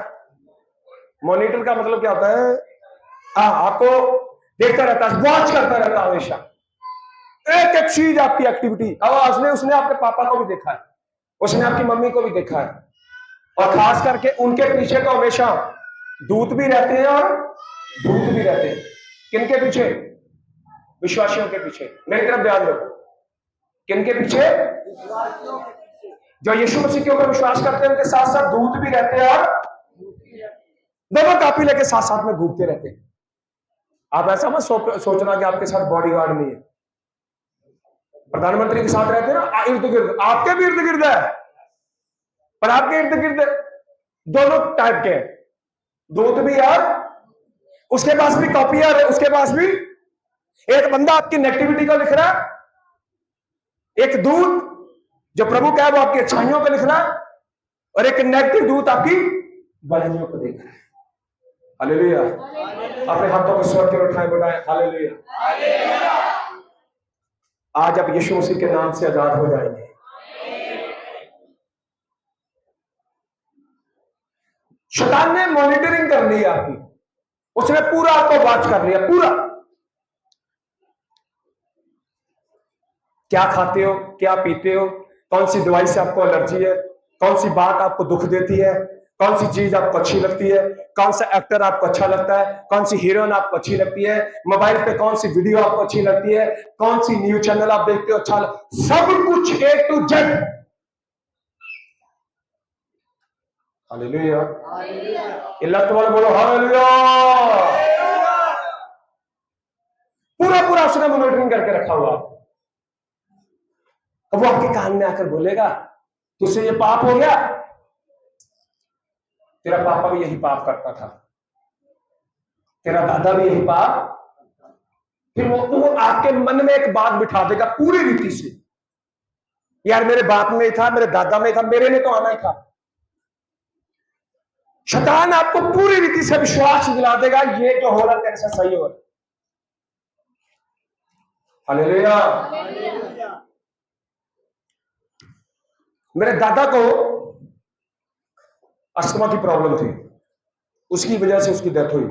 मॉनिटर का मतलब क्या होता है? आपको देखता रहता है, वॉच करता रहता है हमेशा, एक एक चीज आपकी एक्टिविटी। अब उसने आपके पापा को भी देखा है, उसने आपकी मम्मी को भी देखा है, और खास करके उनके पीछे तो हमेशा दूत भी रहते हैं और भूत भी रहते हैं। किनके पीछे? विश्वासियों के पीछे। मेरी तरफ ध्यान दो, किनके पीछे? जो यीशु मसीह के ऊपर विश्वास करते हैं, उनके साथ साथ दूत भी रहते हैं और दोनों काफी लेके साथ साथ में घूमते रहते हैं। आप ऐसा मत सोचना कि आपके साथ बॉडीगार्ड नहीं है। प्रधानमंत्री के साथ रहते हैं ना इर्द गिर्द, आपके भी इर्द गिर्द है, पर आपके इर्द गिर्द दोनों टाइप के, दूत भी और उसके पास भी कॉपी है, उसके पास भी एक बंदा आपकी नेगेटिविटी को लिख रहा है, एक दूत जो प्रभु का है वो आपकी अच्छाइयों को लिख रहा है, और एक नेगेटिव दूत आपकी बुराइयों को देख रहा है। हालेलुया। अपने हाथों को स्वर के उठाए बढ़ाए। हालेलुया। आज आप यीशु मसीह के नाम से आजाद हो जाएंगे। शैतान ने मॉनिटरिंग कर ली आपकी, उसने पूरा आपको वॉच कर लिया, पूरा। क्या खाते हो, क्या पीते हो, कौन सी दवाई से आपको एलर्जी है, कौन सी बात आपको दुख देती है, कौन सी चीज आपको अच्छी लगती है, कौन सा एक्टर आपको अच्छा लगता है, कौन सी हीरोइन आपको अच्छी लगती है, मोबाइल पे कौन सी वीडियो आपको अच्छी लगती है, कौन सी न्यूज चैनल आप देखते हो अच्छा सब कुछ A to Z। हालेलुया। बोलो हालेलुया। पूरा पूरा उसने मॉनिटरिंग करके रखा हुआ। अब वो आपके कान में आकर बोलेगा तुझसे ये पाप हो गया, तेरा पापा भी यही पाप करता था, तेरा दादा भी यही पाप, फिर वो आपके मन में एक बात बिठा देगा पूरी रीति से, यार मेरे बाप में था, मेरे दादा में था, मेरे में तो आना ही था। शैतान आपको पूरी रीति से विश्वास दिला देगा ये जो हो रहा है तेरे से सही हो रहा है। हालेलुया। मेरे दादा को अस्थमा की प्रॉब्लम थी, उसकी वजह से उसकी डेथ हुई।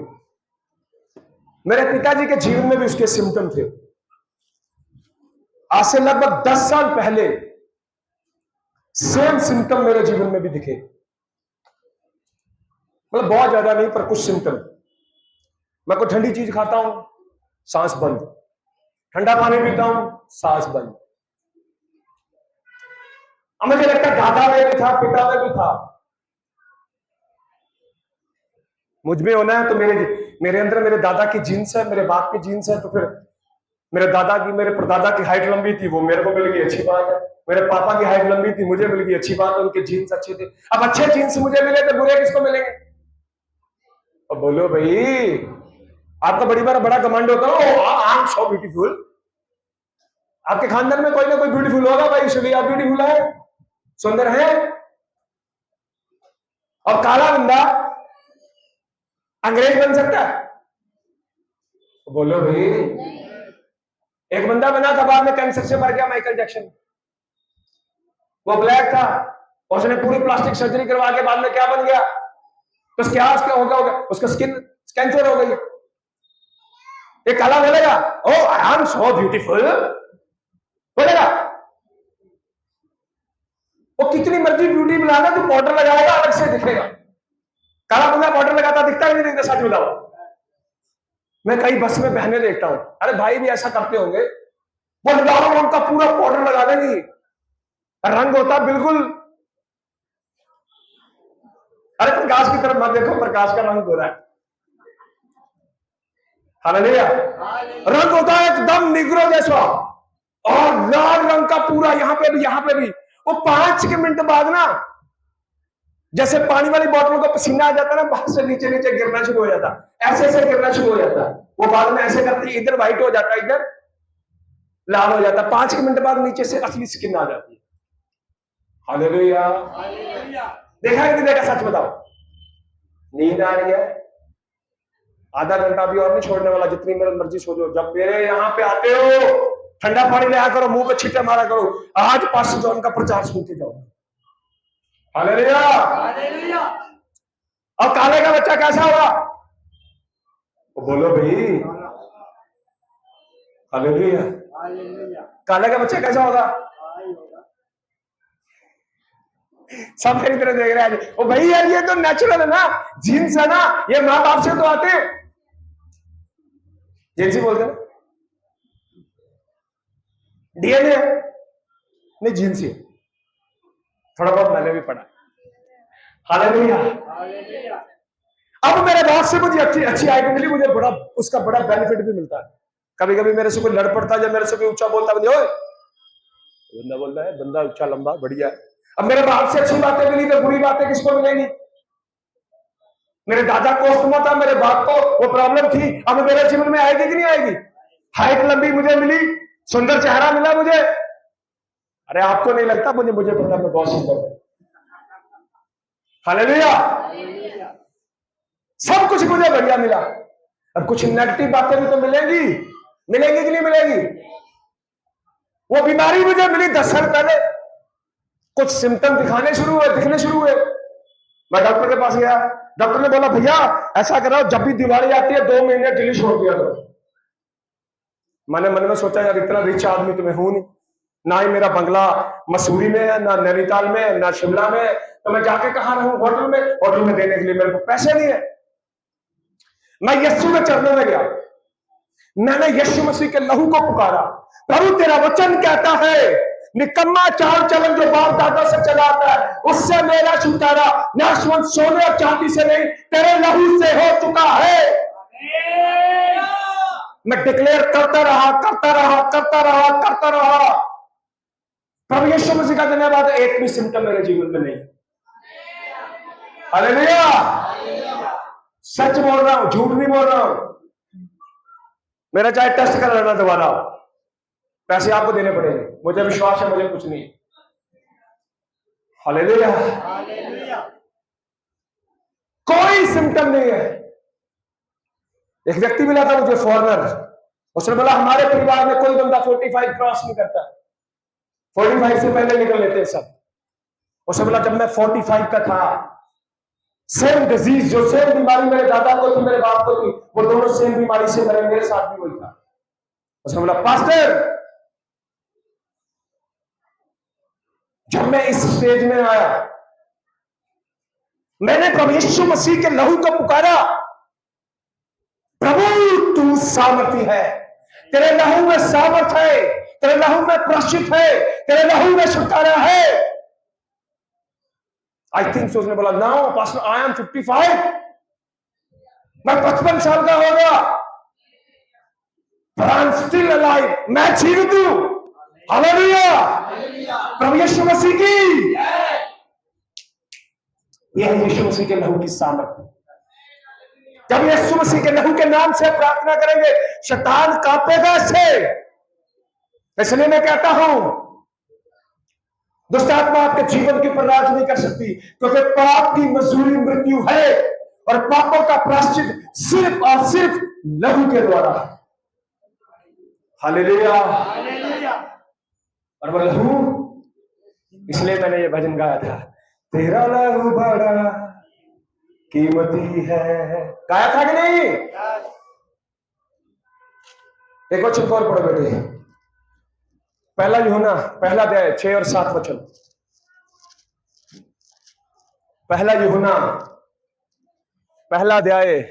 मेरे पिताजी के जीवन में भी उसके सिम्टम थे। आज से लगभग 10 साल पहले सेम सिम्टम मेरे जीवन में भी दिखे, मतलब बहुत ज्यादा नहीं पर कुछ सिम्टम। मैं कोई ठंडी चीज खाता हूं, सांस बंद, ठंडा पानी पीता हूं, सांस बंद। अब मुझे लगता है दादा में भी था, पिता में भी था। मुझ में होना है तो मेरे अंदर मेरे दादा की जीन्स है, मेरे बाप की जीन्स है, तो फिर मेरे दादा की, मेरे परदादा की हाइट लंबी थी, वो मेरे को मिल गई, अच्छी बात है। मेरे पापा की हाइट लंबी थी, मुझे मिल गई, अच्छी बात है, उनके जीन्स अच्छे थे। अब अच्छे जीन्स मुझे मिले तो बुरे किसको मिलेंगे? अब बोलो भाई, आपका बड़ा घमंड होता है, आई एम सो ब्यूटीफुल। आपके खानदान में कोई ना कोई ब्यूटीफुल होगा भाई, इसलिए आप ब्यूटीफुल है, सुंदर है। और काला बंदा अंग्रेज बन सकता है? बोलो भाई, एक बंदा बना था, बाद में कैंसर से मर गया, माइकल जैक्सन। वो ब्लैक था, उसने पूरी प्लास्टिक सर्जरी करवा के बाद में क्या बन गया? तो क्या होगा उसका स्किन कैंसर हो गई। ये काला बोलेगा ओ आई एम सो ब्यूटीफुल, बोलेगा। वो कितनी मर्जी ब्यूटी बनाना, तो पाउडर लगाएगा अलग से दिखेगा। काला बंदा पाउडर लगाता दिखता ही नहीं दिखता, सच बताओ। मैं कई बस में बहने देखता हूं, अरे भाई भी ऐसा करते होंगे, वो लाल रंग का पूरा पाउडर लगा देंगी, रंग होता बिल्कुल। अरे प्रकाश की तरफ मत देखो, प्रकाश का रंग गोरा है। हालेलुया। रंग होता है एकदम निग्रो जैसा, और लाल रंग का पूरा, यहां पे भी। वो 5 मिनट बाद ना, जैसे पानी वाली बोतल को पसीना आ जाता है ना, बाहर से नीचे नीचे गिरना शुरू हो जाता, ऐसे गिरना शुरू हो जाता है। वो बाद में ऐसे करती, इधर व्हाइट हो जाता है, इधर लाल हो जाता है। 5 मिनट बाद नीचे से असली स्किन आ जाती है। हालेलुया। देखा है कि नहीं देखा? सच बताओ। नींद आ रही है, आधा घंटा भी और नहीं छोड़ने वाला, जितनी मेरी मर्जी सो जाओ। जब मेरे यहाँ पे आते हो, ठंडा पानी लिया करो, मुंह पे छींटे मारा करो, आज पास्टर जॉन का प्रचार सुनते जाओ। हालेलुया। और काले का बच्चा कैसा होगा? बोलो भाई, हालेलुया। काले का बच्चा कैसा होगा? सब मेरी तरह देख रहे हैं। ओ भाई यार, ये तो नेचुरल है ना, जीन्स है ना, ये माँ बाप से तो आते हैं। जीन्स बोलते हैं, डीएनए नहीं, जीन्स ही थोड़ा बहुत मैंने भी पढ़ा। हालेलुया। अब मेरे बाप से मुझे अच्छी आइटम मिली, मुझे उसका बड़ा बेनिफिट भी मिलता है। कभी कभी मेरे से कोई लड़ पड़ता है, जब मेरे से कोई ऊंचा बोलता है, बंदा बोलता है, बंदा ऊंचा लंबा बढ़िया। अब मेरे बाप से अच्छी बातें मिली तो बुरी बातें किसको मिलेंगी? मेरे दादा को अस्थमा था, मेरे बाप को वो प्रॉब्लम थी, अब मेरे जीवन में आएगी कि नहीं आएगी? हाइट लंबी मुझे मिली, सुंदर चेहरा मिला मुझे। अरे आपको नहीं लगता? मुझे पता, मैं बहुत सुंदर हूं। हालेलुया। सब कुछ मुझे बढ़िया मिला। अब कुछ नेगेटिव बातें भी तो मिलेंगी कि नहीं मिलेगी? वो बीमारी मुझे मिली 10 साल पहले, कुछ सिम्टम दिखने शुरू हुए। मैं डॉक्टर के पास गया, डॉक्टर ने बोला भैया ऐसा करो, जब भी दिवाली आती है 2 महीने दिल्ली छोड़ दिया करो। मैंने मन में सोचा यार, इतना रिच आदमी तो मैं हूं नहीं, ना ही मेरा बंगला मसूरी में है, ना नैनीताल में, ना शिमला में, तो मैं जाके कहां रहूं? होटल में देने के लिए मेरे को पैसे नहीं है। मैं यीशु के चरणों में गया, मैंने यीशु मसीह के लहू को पुकारा, प्रभु तेरा वचन कहता है निकम्मा चाल चलन जो बाप दादा से चला आता है, उससे मेरा छुटकारा नाशवंत सोने और चांदी से नहीं, तेरे लहू से हो चुका है। मैं डिक्लेयर करता रहा। प्रभु यीशु मसीह का धन्यवाद, एक भी सिम्टम मेरे जीवन में नहीं। हालेलुया। सच बोल रहा हूं, झूठ नहीं बोल रहा हूं। मेरा चाहे टेस्ट कर लेना दोबारा, पैसे आपको देने पड़ेंगे, मुझे विश्वास है, मुझे कुछ नहीं। हालेलुया। कोई सिम्टम नहीं है। एक व्यक्ति मिला था मुझे, फॉरनर, उसने बोला हमारे परिवार में कोई बंदा 45 क्रॉस नहीं करता, 45 से पहले निकल लेते हैं सब। उसने बोला जब मैं 45 का था, सेम डिजीज, जो सेम बीमारी मेरे दादा को थी, मेरे बाप को थी, वो दोनों सेम बीमारी से मरे, मेरे साथ भी वही था। उसने बोला पास्टर, जब मैं इस स्टेज में आया, मैंने प्रभु यीशु मसीह के लहू को पुकारा, प्रभु तू सामर्थी है, तेरे लहू में सामर्थ है, तेरे लहू में प्रायश्चित है, तेरे लहू में छुटकारा है। I think so. उसने बोला नाउ पास्टर आई एम 55, मैं 55 साल का हो गया, but I'm still alive, मैं जीवित हूं। हालेलुया, प्रभु यीशु मसीह की, यह है यीशु मसीह के लहू की सामर्थ। जब यीशु मसीह के लहू के नाम से प्रार्थना करेंगे, शैतान कांपेगा से। इसलिए मैं कहता हूं, दुष्ट आत्मा आपके जीवन के ऊपर राज नहीं कर सकती, क्योंकि पाप की मजदूरी मृत्यु है, और पापों का प्रायश्चित सिर्फ और सिर्फ लहू के द्वारा। हालेलुया। और वो लहू, इसलिए मैंने ये भजन गाया था, तेरा लहू बड़ा कीमती है। गाया था कि नहीं? एक वचन और पढ़ो बेटे, पहला यूहन्ना पहला अध्याय 6 और 7 वचन। पहला यूहन्ना पहला अध्याय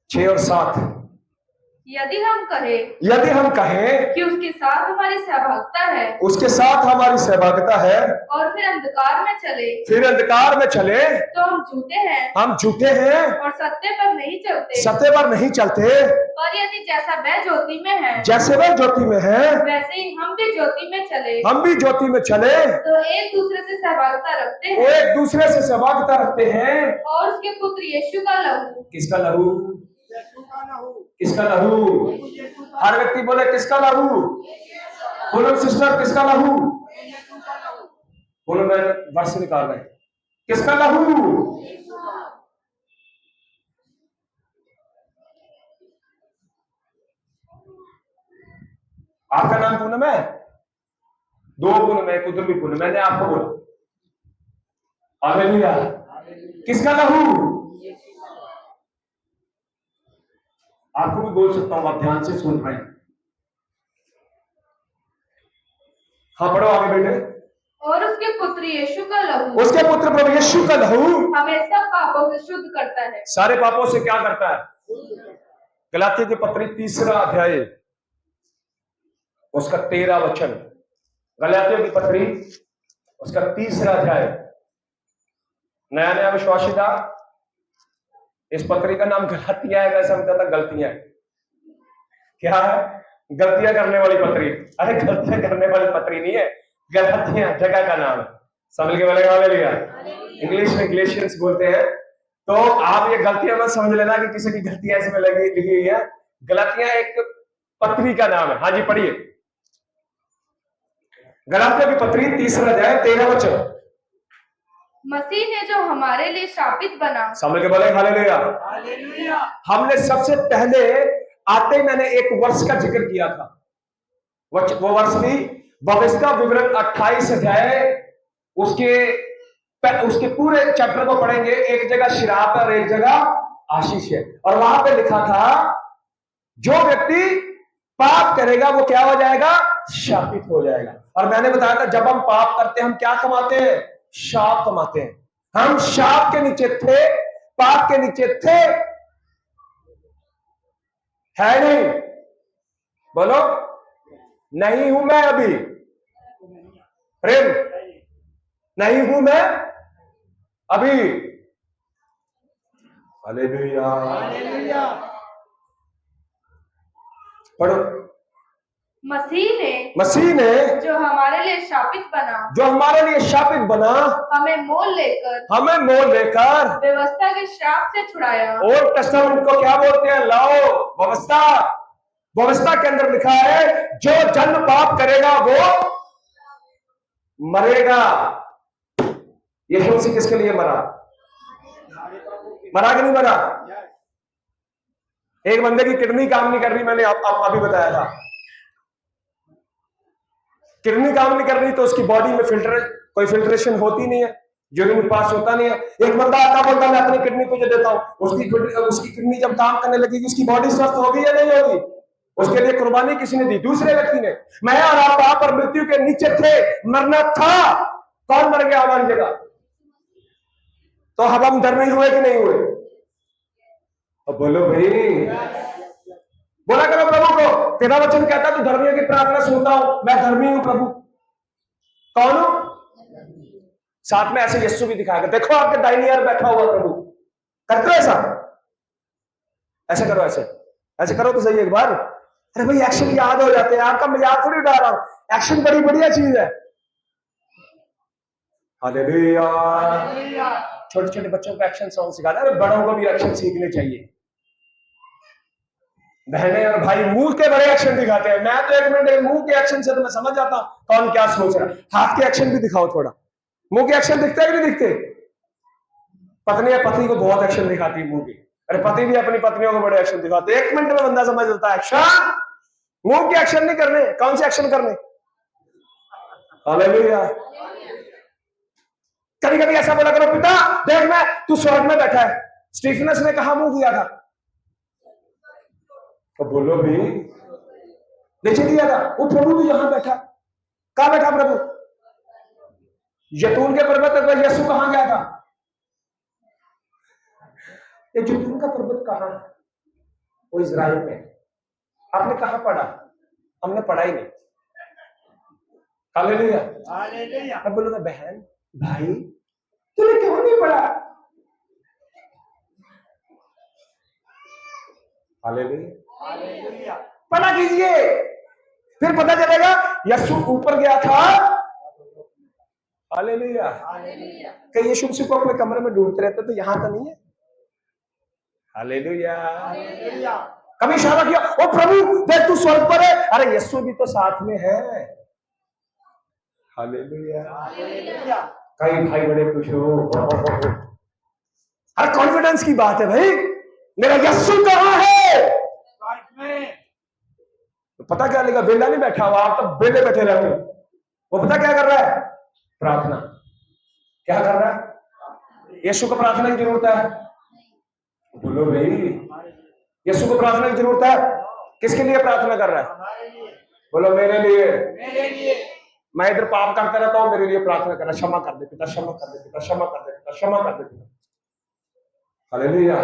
6 और 7। यदि हम कहें कि उसके साथ हमारी सहभागिता है, उसके साथ हमारी सहभागिता है, और फिर अंधकार में चले, तो हम झूठे हैं और सत्य पर नहीं चलते। और यदि जैसा वह ज्योति में है, वैसे ही हम भी ज्योति में चले, तो एक दूसरे से सहभागिता रखते हैं, और उसके पुत्र यीशु का लहू। किसका लहू? किसका लहू? हर व्यक्ति बोले किसका लहू? बोलो सिस्टर, किसका लहू? बोलो, मैं वर्ष निकाल रहे हैं, किसका लहू? आपका नाम पूनम है? 2 पूनम है, कुछ भी पूनम, मैंने आपको बोला। हालेलुया। किसका लहू? आपको भी बोल सकता हूं, आप ध्यान से सुन रहे हैं। हाँ पढ़ो आगे बेटे। और उसके पुत्र यीशु का लहू, उसके पुत्र प्रभु यीशु का लहू हमें सब पापों से शुद्ध करता है। सारे पापों से क्या करता है? गलातियों की पत्री 3 अध्याय उसका 13 वचन। गलातियों की पत्री उसका 3 अध्याय। नया नया विश्वासी था, इस पत्री का नाम गलातियां है, वैसे हम कहता गलतियां। क्या है? गलतियां करने वाली पत्री। अरे गलतियां करने वाली पत्री नहीं है, गलातियां जगह का नाम है। समझ के बोलेगा हालेलुया। इंग्लिश में गलेशियंस बोलते हैं। तो आप ये गलतियां मत समझ लेना कि किसी की गलतियां इसमें लिखी हुई है। गलातियां एक पत्री का नाम है। हाँ जी पढ़िए, गलातियों की पत्री 3 अध्याय 13 वचन। मसीह ने जो हमारे लिए शापित बना। समझ के बोले हालेलुया। हमने सबसे पहले आते ही मैंने एक वर्ष का जिक्र किया था, वो वर्ष थी व्यवस्था विवरण 28 अध्याय। उसके पूरे चैप्टर को पढ़ेंगे, एक जगह श्राप है और एक जगह आशीष है। और वहां पे लिखा था जो व्यक्ति पाप करेगा वो क्या हो जाएगा? शापित हो जाएगा। और मैंने बताया था जब हम पाप करते हैं हम क्या कमाते हैं? शाप कमाते हैं। हम शाप के नीचे थे, पाप के नीचे थे, है नहीं? बोलो, नहीं हूं मैं अभी। प्रेम, नहीं हूं मैं अभी। हालेलुया। पढ़ो, मसीह ने जो हमारे लिए शापित बना, जो हमारे लिए शापित बना, हमें मोल लेकर व्यवस्था के श्राप से छुड़ाया। ओल्ड टेस्टामेंट को क्या बोलते हैं? लाओ, व्यवस्था। व्यवस्था के अंदर लिखा है जो जन पाप करेगा वो मरेगा। यीशु मसीह किसके लिए मरा? मरा कि नहीं मरा? एक बंदे की किडनी काम नहीं कर रही, मैंने आप अभी बताया था। किडनी काम नहीं कर रही तो उसकी बॉडी में कोई फिल्ट्रेशन होती नहीं है, यूरिन पास होता नहीं है। एक बंदा आता बोलता मैं अपनी किडनी तुझे देता हूं, उसकी किडनी जब काम करने लगेगी उसकी बॉडी स्वस्थ होगी या नहीं होगी? उसके लिए कुर्बानी किसी ने दी? दूसरे व्यक्ति ने। मैं और आप वहां पर मृत्यु के नीचे थे, मरना था, कौन मर गया हमारी जगह? तो अब हम धर्मी हुए कि नहीं हुए? अब बोलो भाई, बोला करो प्रभु को। तेरा वचन कहता तू धर्मियों की प्रार्थना सुनता हूं, मैं धर्मी हूं प्रभु। कौन हूं? साथ में ऐसे यीशु भी दिखाएगा, देखो आपके दाहिनी ओर बैठा हुआ प्रभु। करते हो ऐसा? ऐसे करो, ऐसे करो तो सही एक बार। अरे भाई एक्शन याद हो जाते हैं, आपका मजाक थोड़ी उड़ा रहा हूं, एक्शन बड़ी बढ़िया चीज है। हालेलुया। छोटे छोटे बच्चों को एक्शन सॉन्ग सिखाना, अरे बड़ों को भी एक्शन सीखने चाहिए। बहनें और भाई मुंह के बड़े एक्शन दिखाते हैं, मैं तो 1 मिनट मुंह के एक्शन से तो मैं समझ जाता हूं कौन क्या सोच रहा है। हाथ के एक्शन भी दिखाओ थोड़ा। मुंह के एक्शन दिखते हैं कि नहीं दिखते? पत्नी या पति को बहुत एक्शन दिखाती है मुंह की, अरे पति भी अपनी पत्नियों को बड़े एक्शन दिखाते हैं। 1 मिनट में बंदा समझ लेता है एक्शन। मुंह के एक्शन नहीं करने, कौन से एक्शन करने? हालेलुया। कभी कभी ऐसा बोला करो, पिता देख मैं तू स्वर्ग में बैठा है। स्टीफनस ने कहा मुंह किया था? तो बोलो भी, नीचे दिया था। वो प्रभु भी यहां बैठा, कहां बैठा प्रभु? जैतून के पर्वत पर यीशु कहां गया था? ये जैतून का पर्वत कहां है? वो इजराइल में। आपने कहां पढ़ा? हमने पढ़ा ही नहीं। हालेलुया। मैं बोलूंगा बहन भाई तूने क्यों नहीं पढ़ा? हालेलुया। पढ़ा कीजिए, फिर पता चलेगा यीशु ऊपर गया था। हालेलुया। कहीं यीशु मसीह को अपने कमरे में ढूंढते रहते तो यहां तो नहीं है। हालेलुया। कभी इशारा किया ओ प्रभु देख तू स्वर्ग पर है, अरे यीशु भी तो साथ में है। हालेलुया। कई भाई बड़े खुश हो, हर कॉन्फिडेंस की बात है भाई। मेरा यीशु कहां है? तो पता क्या लगा, बेला नहीं बैठा हुआ, आप तो बेले बैठे रहते हो। वो पता क्या कर रहा है? प्रार्थना। क्या कर रहा है? यीशु को प्रार्थना की जरूरत है? बोलो भाई, यीशु को प्रार्थना की जरूरत है? किसके लिए प्रार्थना कर रहा है? बोलो मेरे लिए। मैं इधर पाप करता रहता हूं, मेरे लिए प्रार्थना करना, क्षमा कर दे पिता, क्षमा कर दे पिता, क्षमा कर दे पिता, क्षमा कर दे पिता। हालेलुया।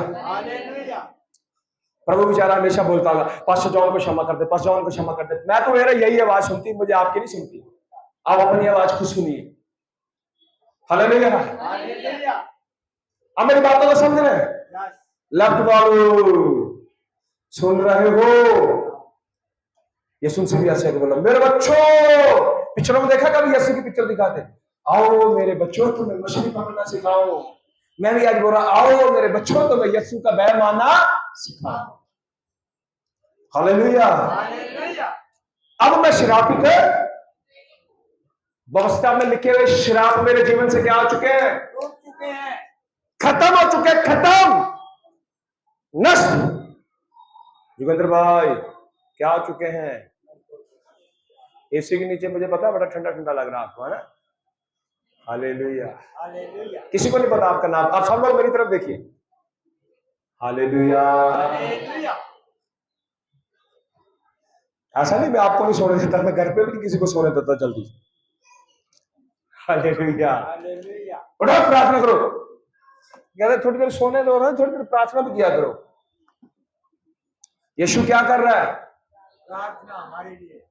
प्रभु बेचारा हमेशा बोलता होगा पास्टर जॉन को क्षमा कर दे, पास्टर जॉन को क्षमा कर दे। मैं तो मेरा यही आवाज सुनती, मुझे आपकी नहीं सुनती। आप अपनी आवाज खुद सुनिए। हालेलुया। अब मेरी बातों को समझ रहे हैं? लेफ्ट वालों सुन रहे हो? यीशु से भी ऐसे बोला मेरे बच्चों। पिक्चरों में देखा कभी यीशु की पिक्चर दिखाते? आओ मेरे बच्चों तुम्हें मछली पकड़ना सिखाओ। मैं भी आज बोल रहा आओ मेरे बच्चों तुम्हें यीशु का बैर मानना सिखाओ। हालेलुया। अब मैं श्रापित है, व्यवस्था में लिखे हुए श्राप मेरे जीवन से क्या हो चुके हैं? खत्म हो चुके हैं, खत्म, नष्ट। जोगिंदर भाई क्या हो चुके हैं? एसी के नीचे मुझे पता बड़ा ठंडा ठंडा लग रहा आपको, है ना? हालेलुया। किसी को नहीं पता आपका नाम? आप सब लोग मेरी तरफ देखिए। हालेलुया। ऐसा नहीं मैं आपको नहीं सोने देता, मैं घर पे भी किसी को सोने देता जल्दी। हालेलुया। उठो प्रार्थना करो। कहते थोड़ी देर सोने दो ना, थोड़ी देर प्रार्थना भी किया करो। यीशु क्या कर रहा है? प्रार्थना हमारे लिए।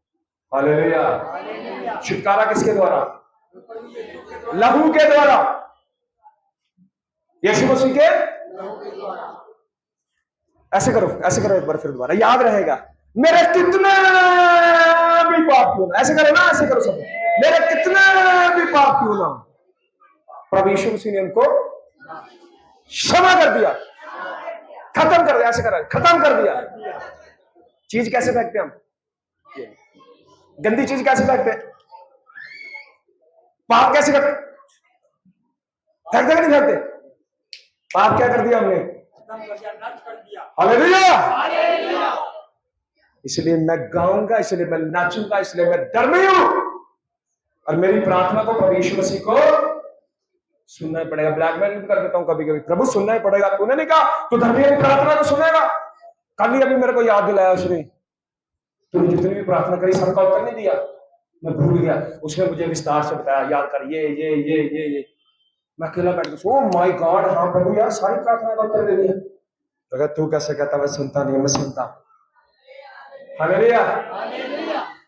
हालेलुया। छुटकारा किसके द्वारा? लहू के द्वारा, यीशु मसीह के लहू के द्वारा। ऐसे करो एक बार फिर दोबारा, याद रहेगा। मेरे कितने क्यों ना, ऐसे करो ना, ऐसे करो सब, मेरे कितने भी पाप क्यों ना, प्रभु यीशु मसीह ने उनको क्षमा कर दिया, खत्म कर दिया, ऐसे करा, खत्म कर दिया। चीज कैसे फेंकते हम, गंदी चीज कैसे फेंकते हैं, पाप कैसे करते, फेंकते कि नहीं फेंकते, पाप क्या कर दिया हमने, हालेलुया। इसलिए मैं गाऊंगा, इसलिए मैं नाचूंगा, इसलिए मैं धर्मी हूं, और मेरी प्रार्थना को प्रभु यीशु मसीह को सुनना ही पड़ेगा। ब्लैकमेल भी कर देता हूं कभी कभी, प्रभु सुनना ही पड़ेगा, तूने नहीं कहा तो धर्मी की प्रार्थना को सुनेगा। कल ही अभी मेरे को याद दिलाया उसने, तूने जितनी भी प्रार्थना करी सबका उत्तर नहीं दिया, मैं भूल गया। उसने मुझे विस्तार से बताया, याद कर, ये मैं अकेला बैठ गया, ओ माय गॉड, हाँ प्रभु यार सारी प्रार्थना का उत्तर दे दिया। अगर तू कैसे कहता, मैं सुनता नहीं, मैं सुनता। हालेलुया।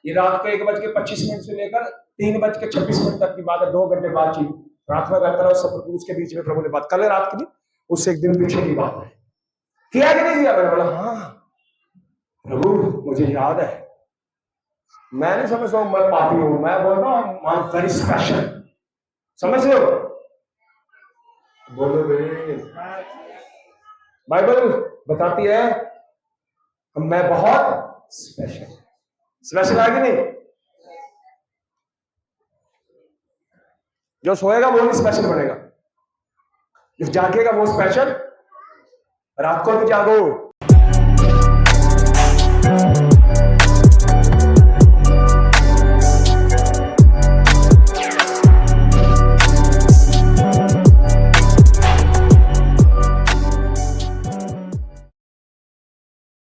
ये रात को 1:25 से लेकर 3:26 तक की बात है, 2 घंटे बातचीत, प्रार्थना करता रहा, सब उसके बीच में प्रभु ने बात, कल रात की नहीं, उससे एक दिन पीछे की बात है, किया कि नहीं किया। मैंने बोला हाँ प्रभु मुझे याद है, मैं नहीं समझता हूं मैं पापी हूं, मैं बोल रहा हूं आई एम वेरी स्पेशल, समझ रहे हो, बोलो बाइबल बताती है मैं बहुत स्पेशल है कि नहीं। जो सोएगा वो नहीं स्पेशल बनेगा, जो जागेगा वो स्पेशल। रात को भी जागो,